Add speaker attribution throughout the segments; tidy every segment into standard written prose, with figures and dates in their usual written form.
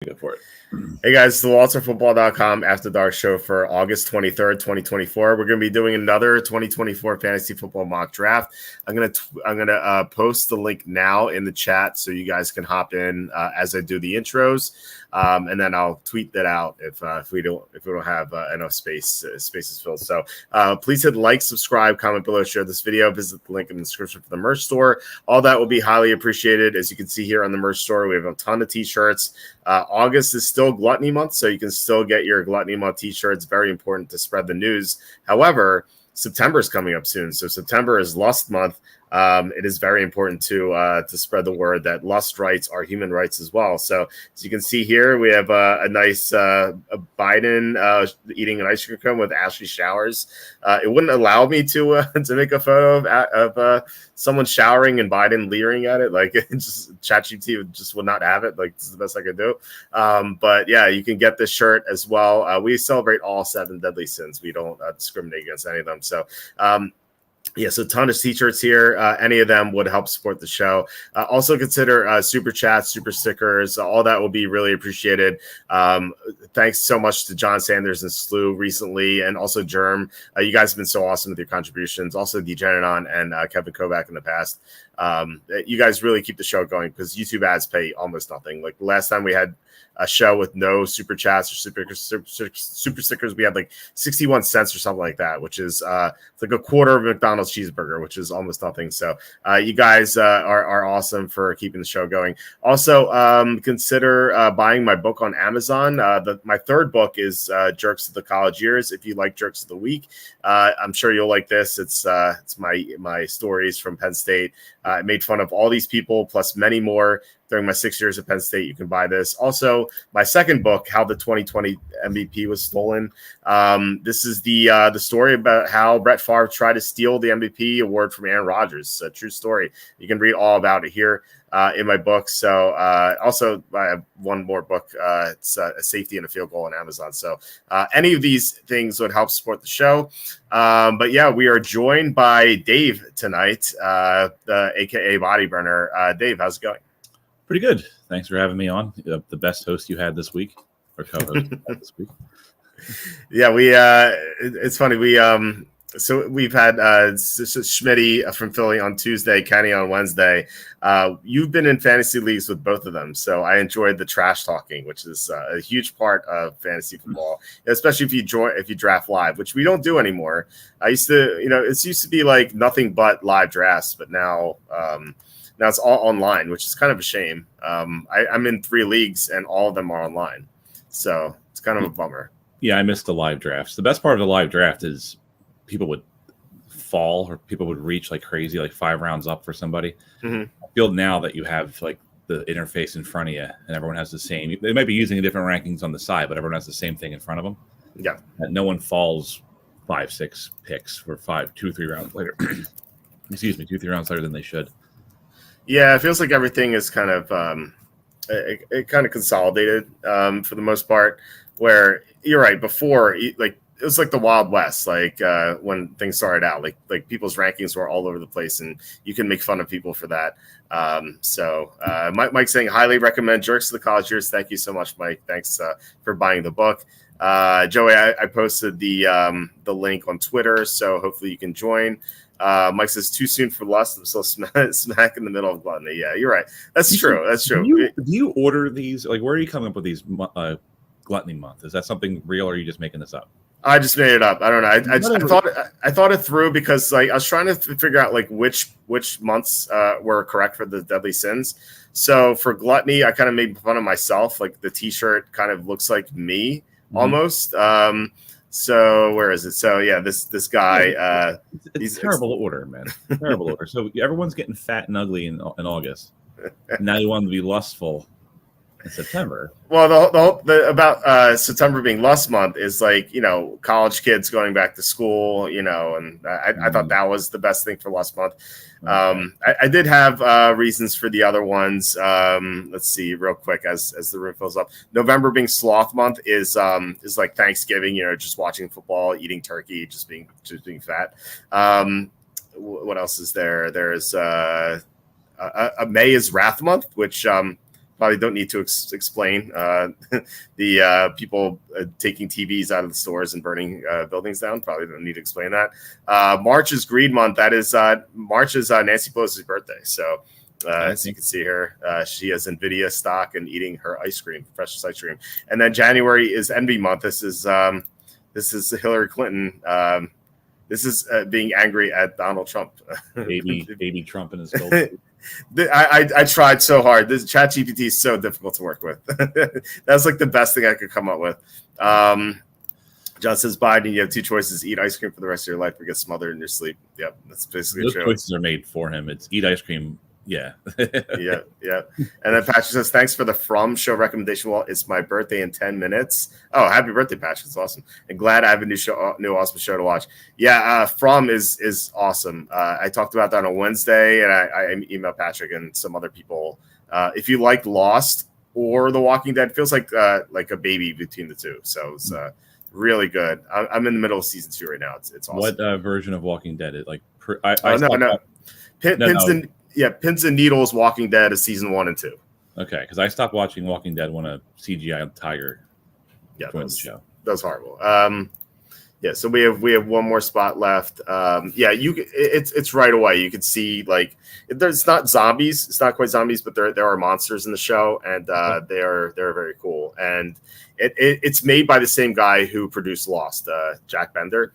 Speaker 1: Go for it.
Speaker 2: Hey guys, the WalterFootball.com After Dark show for August 23rd, 2024. We're going to be doing another 2024 fantasy football mock draft. I'm gonna post the link now in the chat so you guys can hop in as I do the intros, and then I'll tweet that out if we don't have enough spaces filled. So please hit like, subscribe, comment below, share this video, visit the link in the description for the merch store. All that will be highly appreciated. As you can see here on the merch store, we have a ton of t-shirts. August is still Gluttony Month, so you can still get your Gluttony Month t-shirts. Very important to spread the news. However, September is coming up soon, so September is Lust Month. It is very important to spread the word that lust rights are human rights as well. So as you can see here, we have a nice Biden eating an ice cream cone with Ashley showers. It wouldn't allow me to make a photo of someone showering and Biden leering at it. Like, just ChatGPT just would not have it. Like, this is the best I could do. But yeah, you can get this shirt as well. We celebrate all 7 deadly sins. We don't discriminate against any of them. So yeah, so a ton of t-shirts here. Any of them would help support the show. Also consider super chats, super stickers. All that will be really appreciated. Thanks so much to John Sanders and Slew recently, and also Germ. You guys have been so awesome with your contributions. Also Degeneron and Kevin Kovac in the past. You guys really keep the show going because YouTube ads pay almost nothing. Like last time we had a show with no super chats or super stickers, we had like 61 cents or something like that, which is it's like a quarter of a McDonald's cheeseburger, which is almost nothing. So you guys are awesome for keeping the show going. Also, consider buying my book on Amazon. My third book is Jerks of the College Years. If you like Jerks of the Week, I'm sure you'll like this. It's my stories from Penn State. I made fun of all these people plus many more during my 6 years at Penn State. You can buy this. Also, my second book, How the 2020 MVP Was Stolen. This is the story about how Brett Favre tried to steal the MVP award from Aaron Rodgers. It's a true story. You can read all about it here in my book. So also, I have one more book. It's a safety and a field goal on Amazon. So any of these things would help support the show. But yeah, we are joined by Dave tonight, aka Body Burner. Dave, how's it going?
Speaker 1: Pretty good. Thanks for having me on. The best host you had this week, or co-host you had this week.
Speaker 2: Yeah, it's funny. So we've had Schmitty from Philly on Tuesday, Kenny on Wednesday. You've been in fantasy leagues with both of them, so I enjoyed the trash talking, which is a huge part of fantasy football, especially if you draft live, which we don't do anymore. It used to be like nothing but live drafts, but now it's all online, which is kind of a shame. I'm in 3 leagues, and all of them are online, so it's kind of a bummer.
Speaker 1: Yeah, I missed the live drafts. The best part of the live draft is people would fall or people would reach like crazy, like 5 rounds up for somebody. Mm-hmm. I feel now that you have like the interface in front of you and everyone has the same. They might be using different rankings on the side, but everyone has the same thing in front of them.
Speaker 2: Yeah.
Speaker 1: And no one falls 5-6 picks for 2-3 rounds later. Excuse me, 2-3 rounds later than they should.
Speaker 2: Yeah, it feels like everything is kind of it kind of consolidated for the most part. Where you're right, before like it was like the Wild West, like when things started out, like people's rankings were all over the place, and you can make fun of people for that. So Mike saying highly recommend Jerks of the College Years. Thank you so much, Mike. Thanks for buying the book. Joey, I posted the link on Twitter, so hopefully you can join. Mike says too soon for lust. I'm still smack in the middle of gluttony. Yeah, you're right. That's true. That's true.
Speaker 1: Do you order these? Like, where are you coming up with these Gluttony Month? Is that something real, or are you just making this up?
Speaker 2: I just made it up. I don't know. I thought it through because like I was trying to figure out like which months were correct for the deadly sins. So for gluttony, I kind of made fun of myself. Like the T-shirt kind of looks like me almost. So where is it? So yeah, this guy.
Speaker 1: It's terrible order, man. Terrible order. So everyone's getting fat and ugly in August. Now you want to be lustful in September.
Speaker 2: Well, about September being lust month is like, college kids going back to school, and I thought that was the best thing for lust month. I did have reasons for the other ones. Let's see real quick as the room fills up. November being sloth month is like Thanksgiving, just watching football, eating turkey, just being fat. What else is there? There's a May is wrath month, which probably don't need to explain the people taking TVs out of the stores and burning buildings down. Probably don't need to explain that. March is Green Month. That is March is Nancy Pelosi's birthday. So as you can see here, she has NVIDIA stock and eating her ice cream, fresh ice cream. And then January is Envy Month. This is Hillary Clinton. This is being angry at Donald Trump.
Speaker 1: baby Trump and his gold.
Speaker 2: I tried so hard. This ChatGPT is so difficult to work with. That's like the best thing I could come up with. John says, Biden, you have two choices: eat ice cream for the rest of your life or get smothered in your sleep. Yep, that's basically
Speaker 1: those
Speaker 2: true.
Speaker 1: choices are made for him. It's eat ice cream. Yeah.
Speaker 2: yeah. And then Patrick says, thanks for the From show recommendation, Walt. It's my birthday in 10 minutes. Oh, happy birthday, Patrick. It's awesome. And glad I have a new awesome show to watch. Yeah, From is awesome. I talked about that on Wednesday, and I emailed Patrick and some other people. If you like Lost or The Walking Dead, it feels like a baby between the two. So it's really good. I'm in the middle of season 2 right now. It's awesome.
Speaker 1: What version of Walking Dead?
Speaker 2: Pins and Needles Walking Dead is season 1 and 2.
Speaker 1: Okay, because I stopped watching Walking Dead when a CGI tiger joined the show.
Speaker 2: That was horrible. So we have one more spot left. It's right away. You can see it's not zombies. It's not quite zombies, but there are monsters in the show, and they're very cool. And it's made by the same guy who produced Lost, Jack Bender.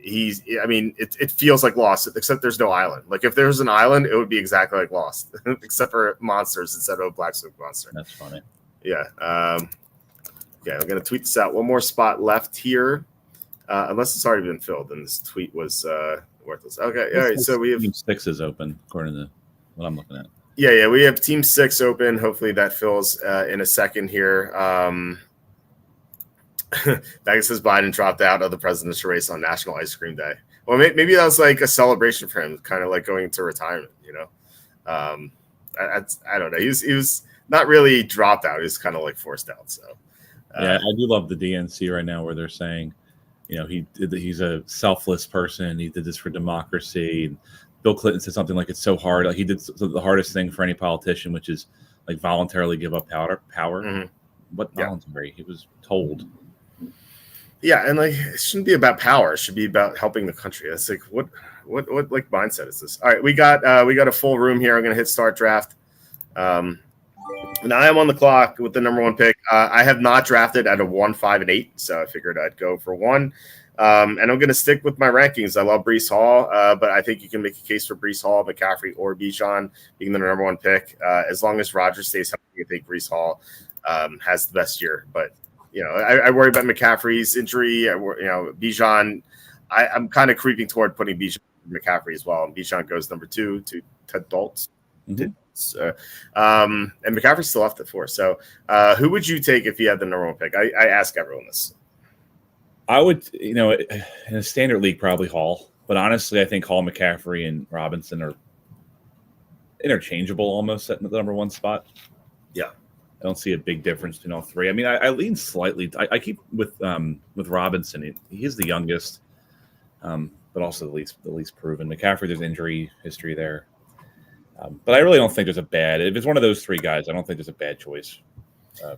Speaker 2: It feels like Lost, except there's no island. Like if there's an island, it would be exactly like Lost, except for monsters instead of a black smoke monster.
Speaker 1: That's funny.
Speaker 2: Yeah. Okay, I'm gonna tweet this out. One more spot left here, unless it's already been filled, and this tweet was worthless. Okay, all right. So we have
Speaker 1: Team 6 is open according to what I'm looking at.
Speaker 2: Yeah, we have Team 6 open. Hopefully that fills in a second here. Baggett says Biden dropped out of the presidential race on National Ice Cream Day. Well, maybe that was like a celebration for him, kind of like going into retirement, I don't know. He was not really dropped out. He was kind of like forced out. So,
Speaker 1: I do love the DNC right now where they're saying, he's a selfless person. He did this for democracy. Bill Clinton said something like it's so hard. Like he did the hardest thing for any politician, which is like voluntarily give up power.
Speaker 2: Mm-hmm.
Speaker 1: What voluntary? He was told.
Speaker 2: Yeah, and it shouldn't be about power. It should be about helping the country. That's like what mindset is this? All right, we got a full room here. I'm gonna hit start draft. Now I am on the clock with the number 1 pick. I have not drafted at a 1, 5, and 8, so I figured I'd go for 1. And I'm gonna stick with my rankings. I love Breece Hall, but I think you can make a case for Breece Hall, McCaffrey, or Bijan being the number 1 pick. As long as Rodgers stays healthy, I think Breece Hall has the best year. But I worry about McCaffrey's injury. Bijan. I'm kind of creeping toward putting Bijan McCaffrey as well. And Bijan goes number 2 to Ted Daltz. Mm-hmm. And McCaffrey's still left at 4. So who would you take if you had the number 1 pick? I ask everyone this.
Speaker 1: I would, in a standard league, probably Hall. But honestly, I think Hall, McCaffrey, and Robinson are interchangeable almost at the number 1 spot.
Speaker 2: Yeah.
Speaker 1: I don't see a big difference between all 3. I mean, I lean slightly. I keep with Robinson. He is the youngest, but also the least proven. McCaffrey, there's injury history there. But I really don't think there's a bad – if it's one of those 3 guys, I don't think there's a bad choice.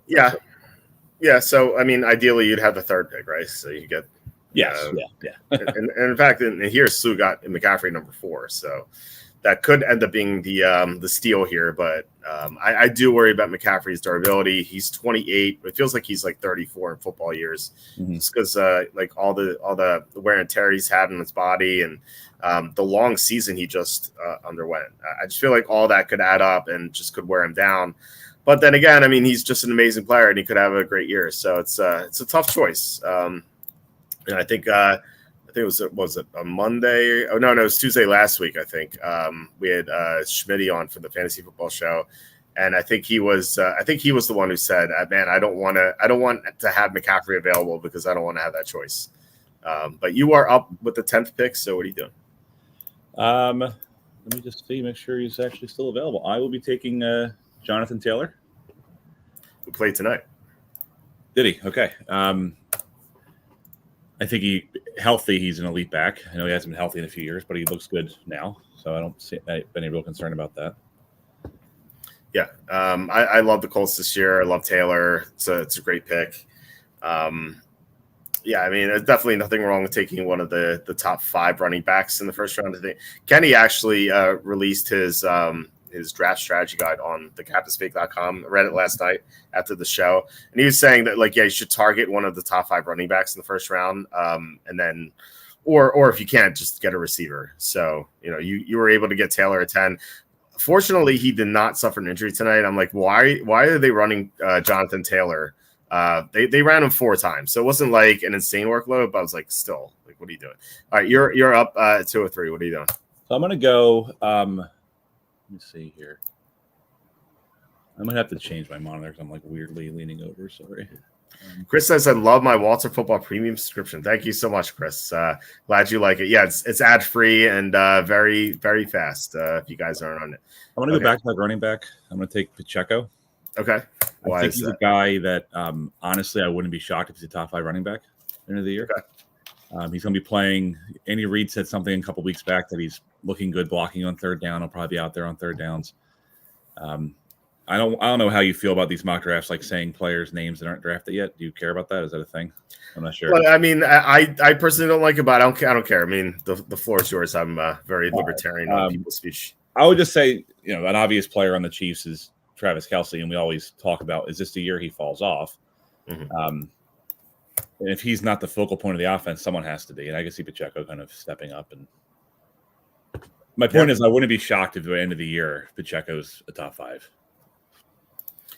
Speaker 2: Yeah, so, I mean, ideally you'd have the 3rd pick, right? So you get –
Speaker 1: yeah.
Speaker 2: and in fact, here, Sue got McCaffrey number 4, so – that could end up being the steal here, but I do worry about McCaffrey's durability. He's 28. It feels like he's like 34 in football years, just because all the wear and tear he's had in his body and the long season he just underwent. I just feel like all that could add up and just could wear him down. But then again, I mean, he's just an amazing player and he could have a great year. So it's a tough choice. And I think was it a Monday? Oh no, it was Tuesday last week. I think we had Schmitty on for the fantasy football show, and I think he was the one who said, "Man, I don't want to have McCaffrey available because I don't want to have that choice." But you are up with the 10th pick, so what are you doing?
Speaker 1: Let me just make sure he's actually still available. I will be taking Jonathan Taylor,
Speaker 2: who played tonight.
Speaker 1: Did he? Okay. I think he's an elite back. I know he hasn't been healthy in a few years, but he looks good now. So I don't see any real concern about that.
Speaker 2: Yeah, I love the Colts this year. I love Taylor. It's a great pick. Yeah, I mean, there's definitely nothing wrong with taking one of the top 5 running backs in the first round. I think Kenny actually released his draft strategy guide on thecaptainspake.com. I read it last night after the show, and he was saying that you should target one of the top 5 running backs in the first round, and then, or if you can't, just get a receiver. So you were able to get Taylor at 10. Fortunately, he did not suffer an injury tonight. I'm like, why are they running Jonathan Taylor? They ran him 4 times, so it wasn't like an insane workload, but I was like, still, what are you doing? All right, you're up 2 or 3. What are you doing?
Speaker 1: So I'm gonna go. Let me see here. I'm gonna have to change my monitor because I'm weirdly leaning over. Sorry.
Speaker 2: Chris says, I love my WalterFootball premium subscription. Thank you so much, Chris. Glad you like it. Yeah, it's ad free and very, very fast. If you guys aren't on it,
Speaker 1: I'm gonna go back to my running back. I'm gonna take Pacheco.
Speaker 2: Okay.
Speaker 1: I think he's a guy that honestly I wouldn't be shocked if he's a top 5 running back at the end of the year.
Speaker 2: Okay.
Speaker 1: He's going to be playing. Andy Reid said something a couple weeks back that he's looking good blocking on third down. He'll probably be out there on third downs. I don't know how you feel about these mock drafts, saying players' names that aren't drafted yet. Do you care about that? Is that a thing? I'm not sure.
Speaker 2: Well, I mean, I personally don't like it, but I don't care. I mean, the floor is yours. I'm very libertarian on people's speech.
Speaker 1: I would just say, an obvious player on the Chiefs is Travis Kelce, and we always talk about, is this the year he falls off? Mm-hmm. And if he's not the focal point of the offense, someone has to be. And I can see Pacheco kind of stepping up. And my point is, I wouldn't be shocked if at the end of the year Pacheco's a top 5.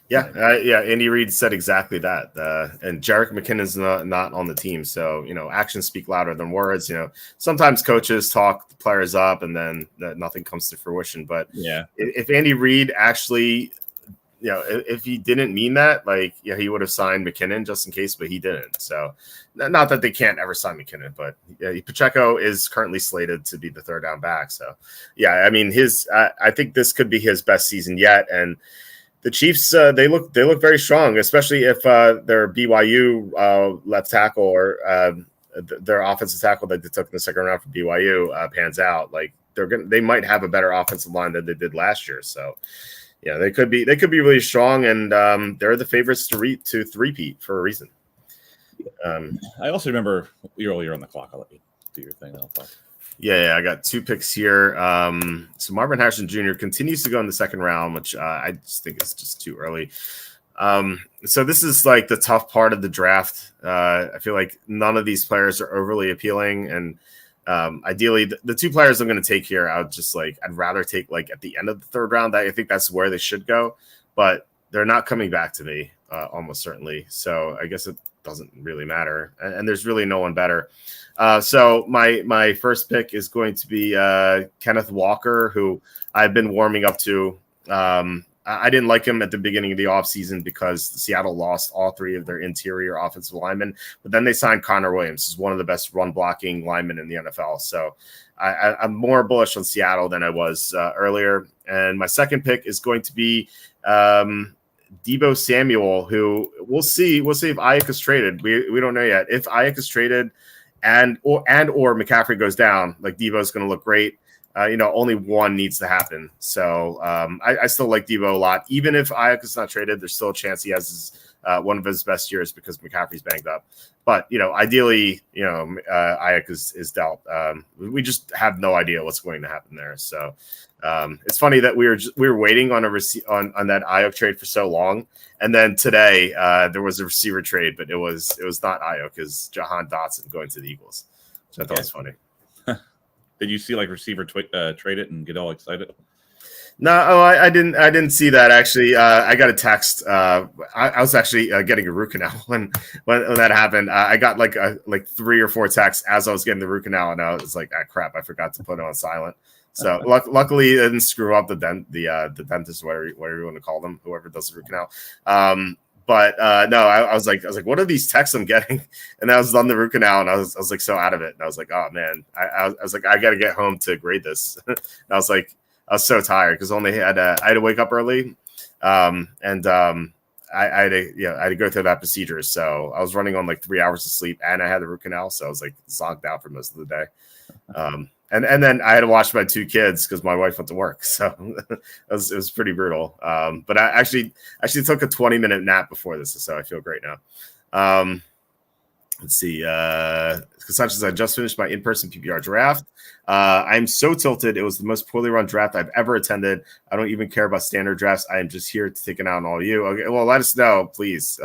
Speaker 2: Yeah, Andy Reid said exactly that. And Jerick McKinnon's not on the team, so actions speak louder than words. Sometimes coaches talk the players up, and then nothing comes to fruition. But if Andy Reid actually, if he didn't mean that, he would have signed McKinnon just in case, but he didn't. So, not that they can't ever sign McKinnon, but Pacheco is currently slated to be the third down back. So, I mean, I think this could be his best season yet, and the Chiefs, they look very strong, especially if their BYU left tackle or their offensive tackle that they took in the second round for BYU pans out. They might have a better offensive line than they did last year. So, they could be really strong, and they're the favorites to three-peat for a reason.
Speaker 1: I also remember earlier on the clock. I'll let you do your thing. I'll talk.
Speaker 2: Yeah, I got 2 picks here. So Marvin Harrison Jr. continues to go in the second round, which I just think is just too early. So this is the tough part of the draft. I feel like none of these players are overly appealing, and ideally, the 2 players I'm going to take here, I'd rather take at the end of the third round. I think that's where they should go, but they're not coming back to me almost certainly. So I guess it doesn't really matter, and there's really no one better. So my first pick is going to be Kenneth Walker, who I've been warming up to. I didn't like him at the beginning of the offseason because Seattle lost all 3 of their interior offensive linemen, but then they signed Connor Williams, who's one of the best run-blocking linemen in the NFL. So I'm more bullish on Seattle than I was earlier. And my second pick is going to be Deebo Samuel, who we'll see if Ayuk is traded. We don't know yet. If Ayuk is traded and or McCaffrey goes down, Deebo's going to look great. Only one needs to happen. So I still like Deebo a lot. Even if Ayuk is not traded, there's still a chance he has one of his best years because McCaffrey's banged up. But, ideally, Ayuk is dealt. We just have no idea what's going to happen there. So it's funny that we were waiting on on that Ayuk trade for so long. And then today there was a receiver trade, but it was not Ayuk. It was Jahan Dotson going to the Eagles. So I thought it was funny.
Speaker 1: Did you see receiver trade it and get all excited?
Speaker 2: No, I didn't see that actually. I got a text. I was actually getting a root canal when that happened. I got 3 or 4 texts as I was getting the root canal, and I was like, "Ah, crap! I forgot to put it on silent." So luckily, it didn't screw up the dentist, whatever you want to call them, whoever does the root canal. But no, I was like, what are these texts I'm getting? And I was on the root canal, and I was so out of it, and I was like, oh man, I was like, I got to get home to grade this. And I was so tired because I had to wake up early, and I had to go through that procedure. So I was running on 3 hours of sleep, and I had the root canal, so I was zonked out for most of the day. And then I had to watch my 2 kids because my wife went to work, so it was pretty brutal. But I actually took a 20-minute nap before this, so I feel great now. Let's see. Sanchez, I just finished my in-person PPR draft. I'm so tilted. It was the most poorly run draft I've ever attended. I don't even care about standard drafts. I am just here to take it out on all you. Okay, well, let us know, please.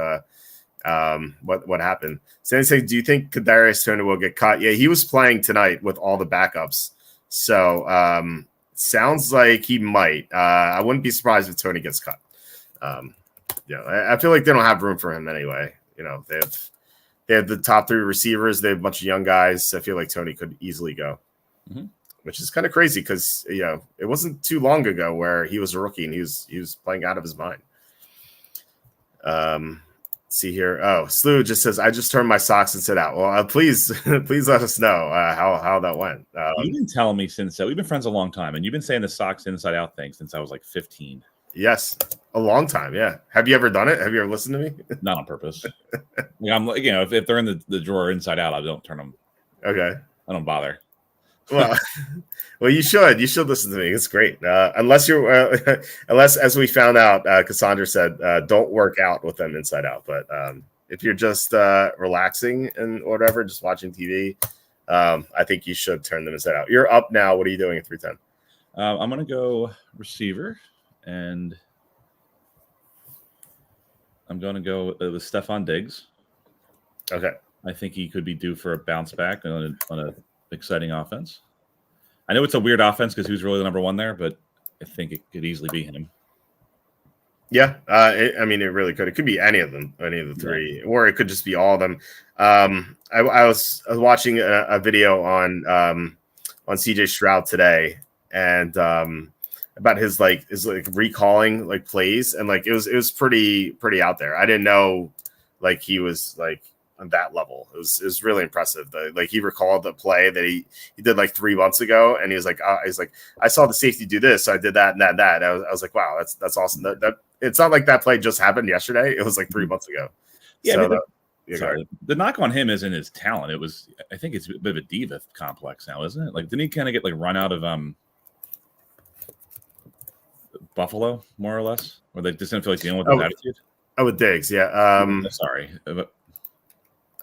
Speaker 2: What happened? Sandy saying, do you think Kadarius Toney will get cut? Yeah, he was playing tonight with all the backups. So sounds like he might. I wouldn't be surprised if Toney gets cut. I feel like they don't have room for him anyway. They have the top 3 receivers. They have a bunch of young guys. I feel like Toney could easily go, which is kind of crazy because it wasn't too long ago where he was a rookie and he was playing out of his mind. See here. Oh, Slew just says, I just turned my socks inside out. Well, please let us know how that went.
Speaker 1: You've been telling me since we've been friends a long time, and you've been saying the socks inside out thing since I was like 15.
Speaker 2: Yes, a long time. Yeah. Have you ever done it? Have you ever listened to me?
Speaker 1: Not on purpose. I'm like, if they're in the drawer inside out, I don't turn them.
Speaker 2: Okay.
Speaker 1: I don't bother.
Speaker 2: Well, you should listen to me. It's great. Unless as we found out, Cassandra said, don't work out with them inside out. But if you're just relaxing and whatever, just watching TV, I think you should turn them inside out. You're up now. What are you doing at 310?
Speaker 1: I'm going to go receiver, and I'm going to go with Stephon Diggs.
Speaker 2: Okay.
Speaker 1: I think he could be due for a bounce back on a exciting offense. I know it's a weird offense because who's really the number 1 there, but I think it could easily be him.
Speaker 2: Yeah, it really could. It could be any of them, any of the 3, or it could just be all of them. I was watching a video on CJ Stroud today, and about his recalling plays, and it was pretty out there. I didn't know he was on that level. It was really impressive. He recalled the play that he did 3 months ago, and he was like, I saw the safety do this, so I did that and that. I was like, wow, that's awesome. That it's not like that play just happened yesterday. It was 3 months ago.
Speaker 1: Yeah. So the knock on him isn't his talent. I think it's a bit of a diva complex now, isn't it? Didn't he kind of get run out of Buffalo, more or less, or they just didn't feel like dealing with his attitude?
Speaker 2: Oh, with Diggs, yeah.
Speaker 1: Sorry.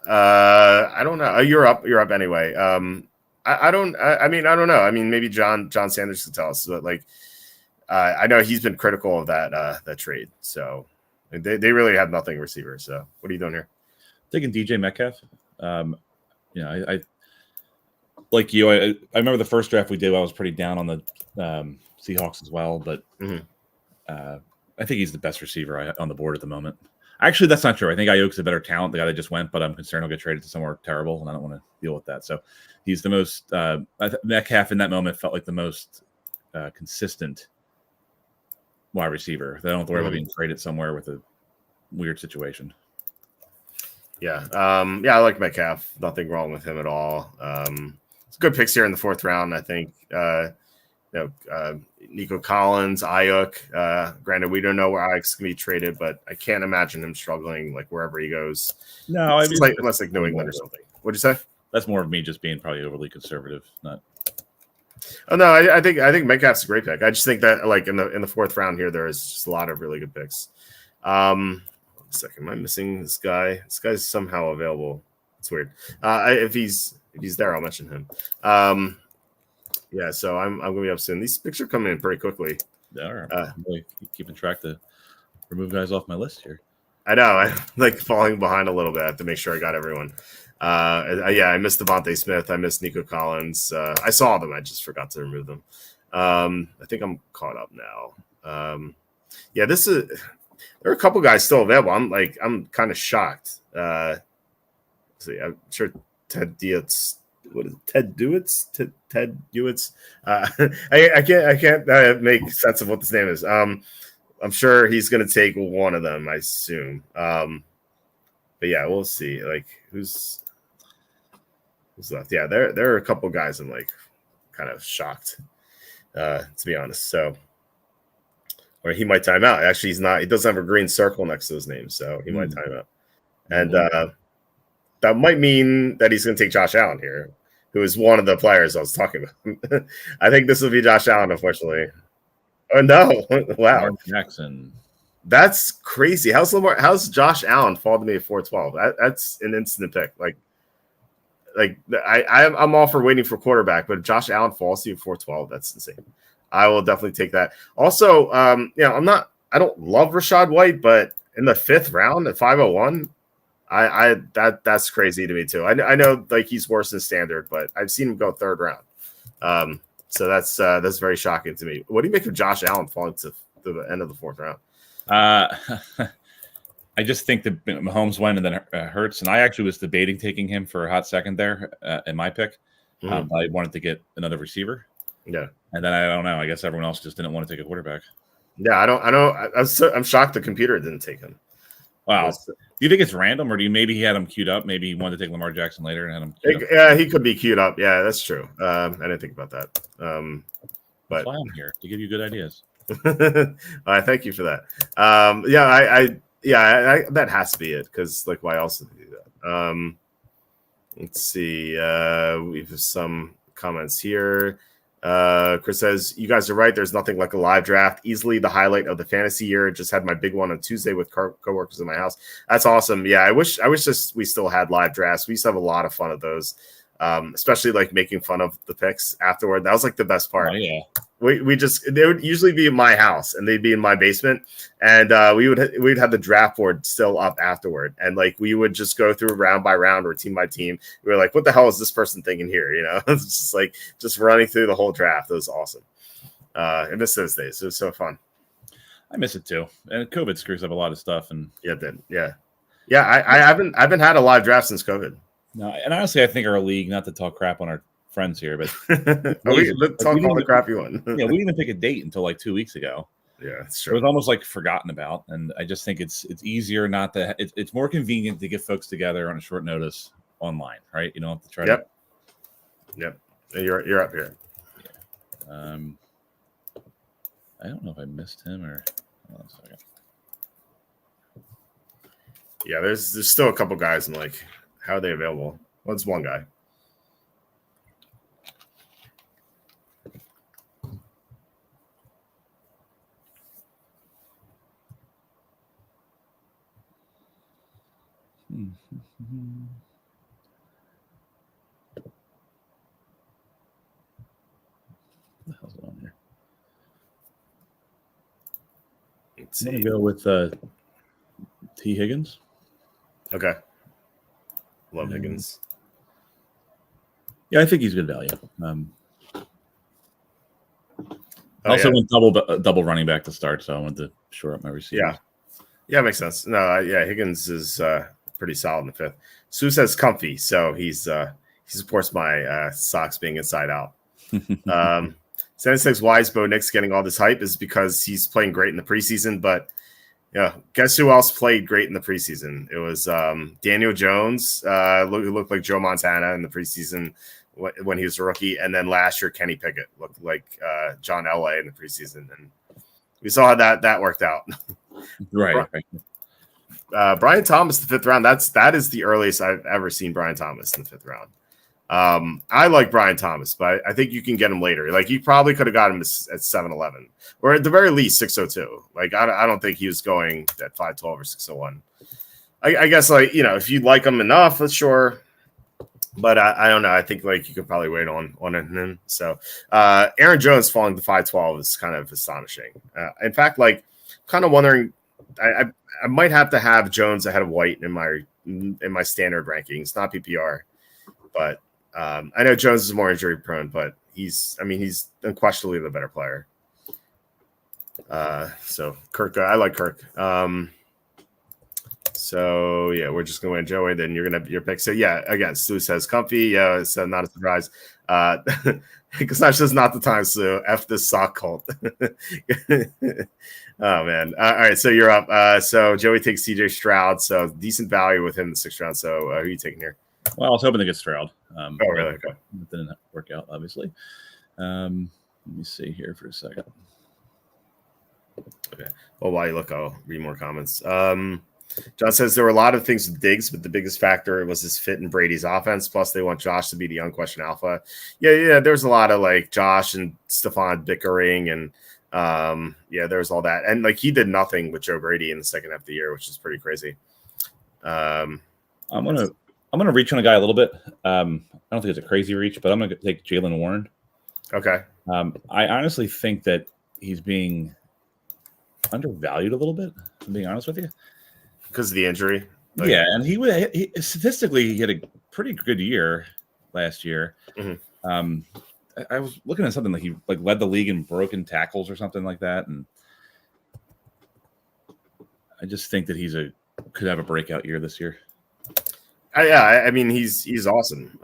Speaker 2: I don't know. You're up anyway. I don't know. Maybe John Sanders could tell us, but I know he's been critical of that trade. So they really have nothing receiver. So what are you doing here?
Speaker 1: Taking DJ Metcalf. I like you. I remember the first draft we did. I was pretty down on the Seahawks as well, but I think he's the best receiver on the board at the moment. Actually, that's not true. I think Ayuk's a better talent, the guy that just went, but I'm concerned he'll get traded to somewhere terrible, and I don't want to deal with that. So he's the most Metcalf in that moment felt like the most consistent wide receiver. They don't have to worry about being traded somewhere with a weird situation.
Speaker 2: Yeah. I like Metcalf. Nothing wrong with him at all. It's good picks here in the 4th round, I think. Nico Collins, Ayuk. Granted, we don't know where Ayuk's going to be traded, but I can't imagine him struggling wherever he goes.
Speaker 1: No,
Speaker 2: unless New England or something. What'd you say?
Speaker 1: That's more of me just being probably overly conservative. Not.
Speaker 2: Oh no, I think Metcalf's a great pick. I just think that in the 4th round here, there is just a lot of really good picks. 1 second, am I missing this guy? This guy's somehow available. It's weird. If he's there, I'll mention him. Yeah, so I'm gonna be up soon. These picks are coming in pretty quickly.
Speaker 1: They are. I'm really keeping track to remove guys off my list here.
Speaker 2: I know. I'm falling behind a little bit. I have to make sure I got everyone. I missed Devontae Smith. I missed Nico Collins. I saw them. I just forgot to remove them. I think I'm caught up now. There are a couple guys still available. I'm kind of shocked. See, I'm sure Ted Dietz. What is it? Ted Dewitz? Ted Dewitz? I can't make sense of what this name is. I'm sure he's going to take one of them, I assume. But yeah, we'll see. Who's left? Yeah, there are a couple guys I'm kind of shocked, to be honest. So, or he might time out. Actually, he's not. He doesn't have a green circle next to his name, so he might time out. And that might mean that he's going to take Josh Allen here, who is one of the players I was talking about. I think this will be Josh Allen, unfortunately. Oh no! Wow,
Speaker 1: Lamar Jackson.
Speaker 2: that's crazy. How's Josh Allen fall to me at 412? That's an instant pick. I'm all for waiting for quarterback, but if Josh Allen falls to you at 412, that's insane. I will definitely take that. Also, I don't love Rachaad White, but in the 5th round at 501, that's crazy to me too. I know like he's worse than standard, but I've seen him go 3rd round. So that's very shocking to me. What do you make of Josh Allen falling to the end of the 4th round?
Speaker 1: I just think that Mahomes went and then Hurts, and I actually was debating taking him for a hot second there in my pick. I wanted to get another receiver.
Speaker 2: Yeah,
Speaker 1: and then I don't know. I guess everyone else just didn't want to take a quarterback.
Speaker 2: Yeah, I'm shocked the computer didn't take him.
Speaker 1: Wow. Do you think it's random, or do you maybe he had him queued up? Maybe he wanted to take Lamar Jackson later and had him queued up?
Speaker 2: Yeah, he could be queued up. Yeah, that's true. I didn't think about that. But
Speaker 1: that's why I'm here, to give you good ideas.
Speaker 2: Thank you for that. That has to be it, because like, why else would you do that? Let's see. We have some comments here. Chris says, you guys are right. There's nothing like a live draft. Easily the highlight of the fantasy year. Just had my big one on Tuesday with coworkers in my house. That's awesome. Yeah, I wish we still had live drafts. We used to have a lot of fun at those, especially like making fun of the picks afterward. That was like the best part.
Speaker 1: Oh, yeah.
Speaker 2: They would usually be in my house and they'd be in my basement, and we'd have the draft board still up afterward, and like we would just go through round by round or team by team. We were like, what the hell is this person thinking here? It's just like running through the whole draft. It was awesome. I miss those days. It was so fun.
Speaker 1: I miss it too. And COVID screws up a lot of stuff. And
Speaker 2: yeah, it did. Yeah. I haven't had a live draft since COVID.
Speaker 1: No, and honestly, I think our league, not to talk crap on our friends here, but
Speaker 2: let's talk all the crappy one.
Speaker 1: Yeah, we didn't even pick a date until like 2 weeks ago.
Speaker 2: Yeah, it's true.
Speaker 1: It was almost like forgotten about, and I just think it's easier not to. It's more convenient to get folks together on a short notice online, right? You don't have to try.
Speaker 2: Yep. You're up here.
Speaker 1: Yeah. I don't know if I missed him or. Hold on a second.
Speaker 2: Yeah, there's still a couple guys, and like, how are they available? Well, it's one guy.
Speaker 1: What the hell's on here?
Speaker 2: Let's
Speaker 1: I'm
Speaker 2: see.
Speaker 1: gonna go with T. Higgins.
Speaker 2: Okay. Love Higgins.
Speaker 1: Yeah, I think he's good value. Also went double running back to start, so I wanted to shore up my receivers.
Speaker 2: Yeah, makes sense. No, Higgins is pretty solid in the 5th. Sue says comfy, so he supports my socks being inside out. 76, why is Bo Nix getting all this hype? Is because he's playing great in the preseason, but yeah, guess who else played great in the preseason? It was Daniel Jones, who looked like Joe Montana in the preseason when he was a rookie, and then last year Kenny Pickett looked like John Elway in the preseason, and we saw how that worked out.
Speaker 1: Right.
Speaker 2: Brian Thomas, the 5th round. That is the earliest I've ever seen Brian Thomas in the 5th round. I like Brian Thomas, but I think you can get him later. Like, you probably could have got him at 7-11, or at the very least 602. Like, I don't think he was going at 512 or 601. I guess, like, if you like him enough, sure. But I don't know. I think like you could probably wait on him. So Aaron Jones falling to 512 is kind of astonishing. In fact, like, kind of wondering, I might have to have Jones ahead of White in my standard rankings, not PPR, but. I know Jones is more injury prone, but he's unquestionably the better player. So Kirk, I like Kirk. So yeah, we're just going to Joey. Then you're gonna your pick. So yeah, again, Sue says comfy. Yeah, it's not a surprise. Because that's just not the time, Sue. F this sock cult. Oh man. All right, so you're up. So Joey takes CJ Stroud. So decent value with him in the 6th round. So who are you taking here?
Speaker 1: Well, I was hoping to get Stroud.
Speaker 2: Oh, really? Okay.
Speaker 1: It didn't work out, obviously. Let me see here for a second.
Speaker 2: Okay. Well, while you look, I'll read more comments. John says there were a lot of things with Diggs, but the biggest factor was his fit in Brady's offense. Plus, they want Josh to be the unquestioned alpha. Yeah. There's a lot of like Josh and Stephon bickering, and there's all that. And like he did nothing with Joe Brady in the second half of the year, which is pretty crazy.
Speaker 1: I'm gonna reach on a guy a little bit. I don't think it's a crazy reach, but I'm gonna take Jaylen Warren.
Speaker 2: Okay.
Speaker 1: I honestly think that he's being undervalued a little bit. I'm being honest with you.
Speaker 2: Because of the injury.
Speaker 1: Yeah, and he statistically he had a pretty good year last year.
Speaker 2: Mm-hmm.
Speaker 1: I was looking at something like he led the league in broken tackles or something like that, and I just think that could have a breakout year this year.
Speaker 2: I mean he's awesome.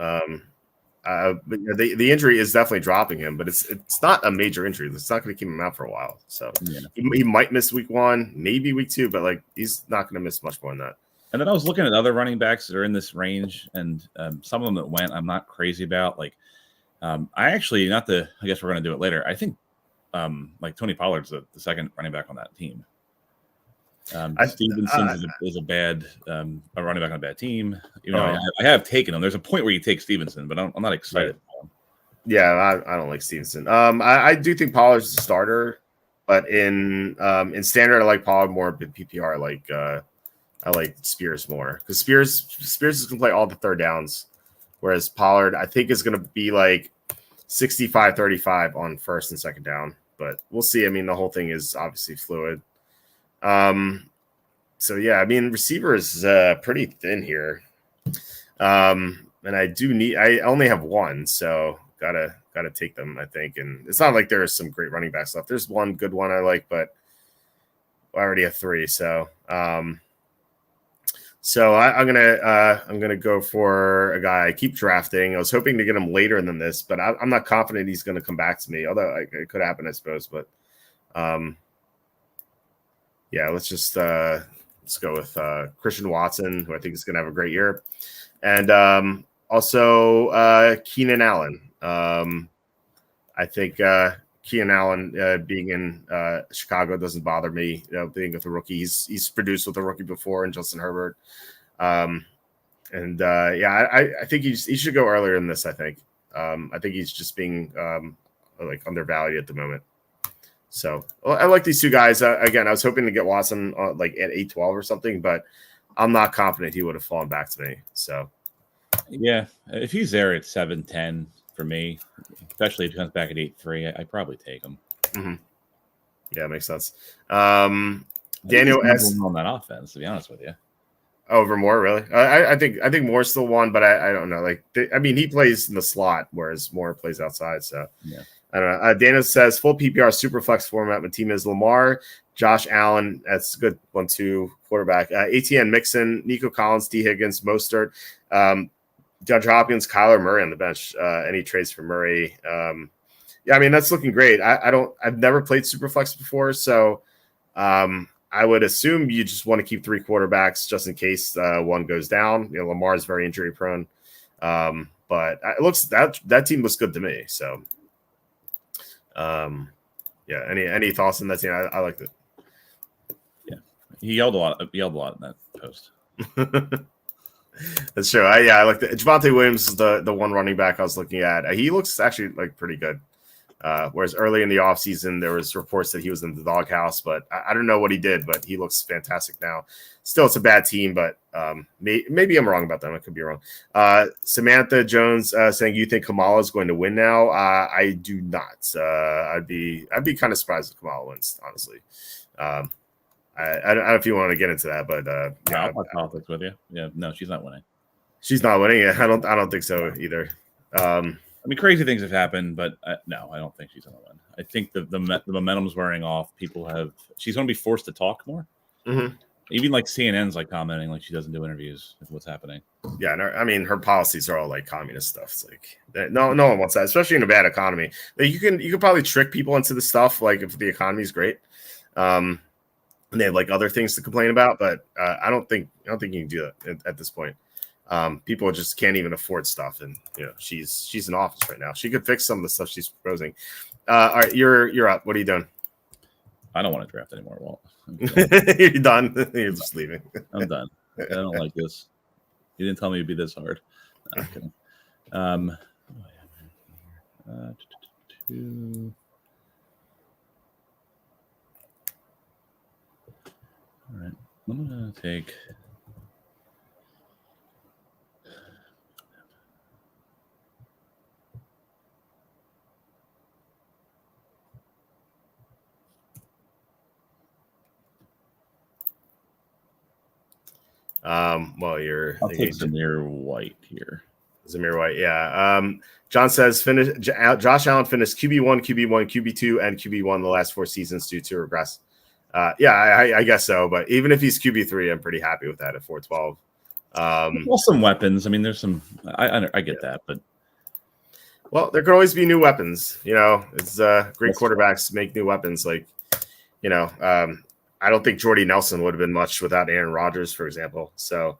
Speaker 2: But the injury is definitely dropping him, but it's not a major injury. It's not going to keep him out for a while. So he might miss week 1, maybe week 2, but like he's not going to miss much more than that.
Speaker 1: And then I was looking at other running backs that are in this range, and some of them that went, I'm not crazy about. Like, I actually I guess we're going to do it later. I think like Tony Pollard's the second running back on that team. Stevenson is a bad a running back on a bad team. I have taken him. There's a point where you take Stevenson, but I'm not excited.
Speaker 2: Right. Yeah, I don't like Stevenson. I do think Pollard's the starter, but in standard I like Pollard more. But PPR I like Spears more because Spears is gonna play all the third downs, whereas Pollard I think is gonna be like 65-35 on first and second down. But we'll see. I mean, the whole thing is obviously fluid. So yeah, I mean, receiver is pretty thin here. And I only have one, so gotta take them, I think. And it's not like there's some great running backs left. There's one good one I like, but I already have 3. So, I'm gonna go for a guy I keep drafting. I was hoping to get him later than this, but I'm not confident he's going to come back to me. Although it could happen, I suppose. But let's go with Christian Watson, who I think is going to have a great year, and also Keenan Allen. I think Keenan Allen being in Chicago doesn't bother me. Being with a rookie, he's produced with a rookie before, and Justin Herbert. I think he should go earlier in this. I think he's just being undervalued at the moment. So I like these two guys. Again, I was hoping to get Watson at 8-12 or something, but I'm not confident he would have fallen back to me. So
Speaker 1: yeah, if he's there at 7-10 for me, especially if he comes back at 8-3, I'd probably take him.
Speaker 2: Mm-hmm. Yeah, makes sense. Daniel S.
Speaker 1: on that offense, to be honest with you.
Speaker 2: Over Moore, really? I think Moore's still one, but I don't know. He plays in the slot, whereas Moore plays outside. So
Speaker 1: yeah.
Speaker 2: I don't know. Daniel says full PPR super flex format. My team is Lamar, Josh Allen. That's a good 1-2 quarterback. ATN Mixon, Nico Collins, D Higgins, Mostert, Judge Hopkins, Kyler Murray on the bench. Any trades for Murray? That's looking great. I've never played Superflex before, so I would assume you just want to keep 3 quarterbacks just in case one goes down. Lamar is very injury prone, but it looks that team looks good to me. So, any thoughts on that team? I liked it.
Speaker 1: Yeah, he yelled a lot. In that post.
Speaker 2: That's true. I like Javonte Williams is the one running back I was looking at. He looks actually pretty good. Whereas early in the offseason, there was reports that he was in the doghouse, but I don't know what he did, but he looks fantastic now. Still, it's a bad team, but maybe I'm wrong about them. I could be wrong. Samantha Jones saying, you think Kamala is going to win now? I do not. I'd be kind of surprised if Kamala wins, honestly. I don't know if you want to get into that, but
Speaker 1: I'll talk politics with you. Yeah, no, she's not winning.
Speaker 2: She's not winning. Yeah, I don't think so either.
Speaker 1: Crazy things have happened, but no, I don't think she's going to win. I think the momentum's wearing off. She's going to be forced to talk more.
Speaker 2: Mm-hmm.
Speaker 1: Even CNN's commenting like she doesn't do interviews with what's happening.
Speaker 2: Yeah, her policies are all communist stuff. It's no one wants that, especially in a bad economy. You can probably trick people into the stuff if the economy is great. And they have other things to complain about, but I don't think you can do that at this point. People just can't even afford stuff, and she's in office right now. She could fix some of the stuff she's proposing. All right, you're up. What are you doing?
Speaker 1: I don't want to draft anymore, Walt.
Speaker 2: You're done. You're just leaving.
Speaker 1: I'm done. I don't like this. You didn't tell me it'd be this hard. No, I'm kidding. What do I have here? All right. I'm gonna take.
Speaker 2: I'll
Speaker 1: take Zamir White here.
Speaker 2: Zamir White, yeah. John says Josh Allen finished QB1, QB1, QB2, and QB1 the last 4 seasons due to regress. I guess so. But even if he's QB3, I'm pretty happy with that at 412.
Speaker 1: Well, some weapons. I mean, there's some. I get that, but
Speaker 2: well, there could always be new weapons. It's great quarterbacks make new weapons. Like, I don't think Jordy Nelson would have been much without Aaron Rodgers, for example. So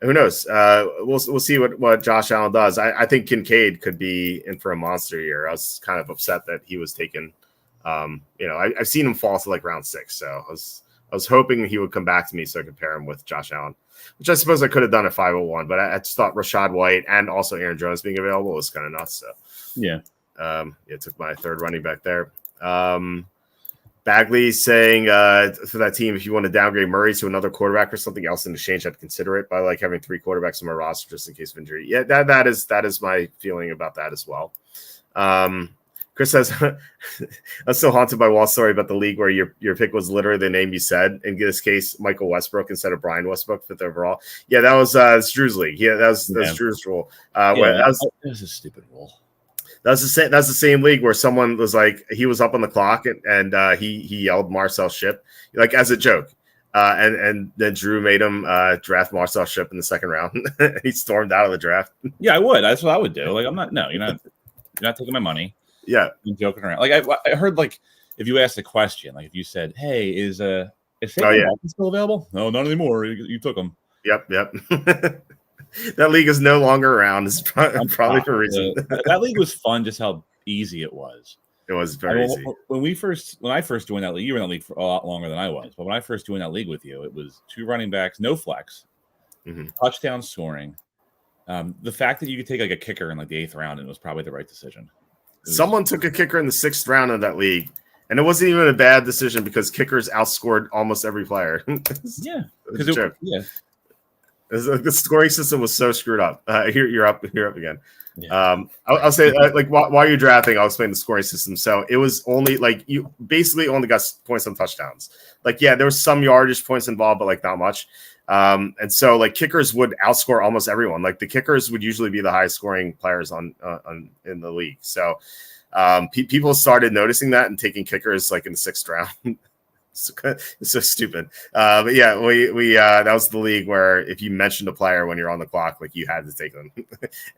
Speaker 2: who knows? We'll see what Josh Allen does. I think Kincaid could be in for a monster year. I was kind of upset that he was taken. I've seen him fall to like round 6, so I was hoping he would come back to me so I could pair him with Josh Allen, which I suppose I could have done at 501. But I just thought Rashad White and also Aaron Jones being available was kind of nuts. So
Speaker 1: yeah,
Speaker 2: took my third running back there. Bagley saying for that team, if you want to downgrade Murray to another quarterback or something else in exchange, I'd consider it. But I like having 3 quarterbacks on my roster just in case of injury. Yeah, that is my feeling about that as well. Chris says, I'm still haunted by Walt's story about the league where your pick was literally the name you said. In this case, Michael Westbrook instead of Brian Westbrook, 5th overall. Yeah, that was Drew's league. Yeah, that was Drew's rule.
Speaker 1: That was a stupid rule.
Speaker 2: That's the same league where someone was like, he was up on the clock and he yelled Marcel Shipp like as a joke, and then Drew made him draft Marcel Shipp in the 2nd round. He stormed out of the draft.
Speaker 1: Yeah, I would. That's what I would do. Like, you're not taking my money.
Speaker 2: Yeah,
Speaker 1: you're joking around. Like I heard, like if you asked a question, like if you said, "Hey, is still available?" No, not anymore. You took them.
Speaker 2: Yep. That league is no longer around. It's probably for a reason.
Speaker 1: That league was fun, just how easy it was.
Speaker 2: It was very easy.
Speaker 1: When I first joined that league, you were in that league for a lot longer than I was. But when I first joined that league with you, it was 2 running backs, no flex, touchdown scoring. The fact that you could take like a kicker in like the 8th round, and it was probably the right decision.
Speaker 2: Someone took a kicker in the 6th round of that league, and it wasn't even a bad decision because kickers outscored almost every player.
Speaker 1: Yeah, because
Speaker 2: the scoring system was so screwed up. You're up again.
Speaker 1: Yeah.
Speaker 2: I'll say like while you're drafting, I'll explain the scoring system. So it was only like you basically only got points on touchdowns. Like there was some yardage points involved, but like not much. And so like kickers would outscore almost everyone. Like the kickers would usually be the highest scoring players on in the league. So people started noticing that and taking kickers like in the 6th round. It's so stupid. But yeah, we that was the league where if you mentioned a player when you're on the clock, like you had to take them.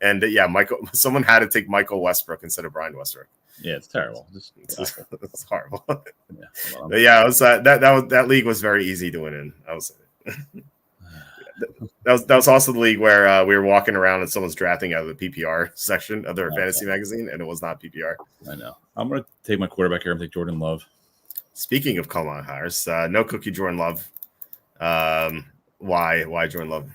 Speaker 2: And someone had to take Michael Westbrook instead of Brian Westbrook.
Speaker 1: Yeah, it's terrible.
Speaker 2: It's horrible.
Speaker 1: Yeah,
Speaker 2: but yeah, it was that league was very easy to win in. I was. That was also the league where we were walking around and someone's drafting out of the PPR section of their fantasy magazine, and it was not PPR.
Speaker 1: I know. I'm going to take my quarterback here and take Jordan Love.
Speaker 2: Speaking of come on hires, no cookie Jordan Love. Why Jordan Love?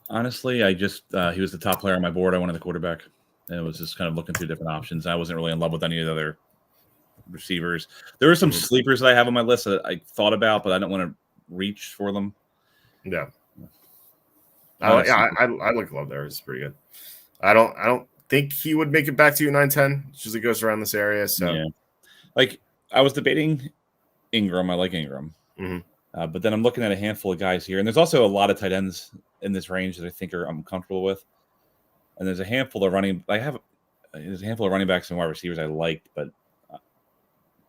Speaker 1: Honestly, I just he was the top player on my board. I wanted the quarterback, and it was just kind of looking through different options. I wasn't really in love with any of the other receivers. There were some sleepers that I have on my list that I thought about, but I don't want to reach for them.
Speaker 2: Yeah. I like Love there. It's pretty good. I don't think he would make it back to you 9-10. Usually goes around this area. So
Speaker 1: yeah. Like I was debating Ingram. I like Ingram. But then I'm looking at a handful of guys here. And there's also a lot of tight ends in this range that I think I'm comfortable with. And there's a handful of running backs and wide receivers I like, but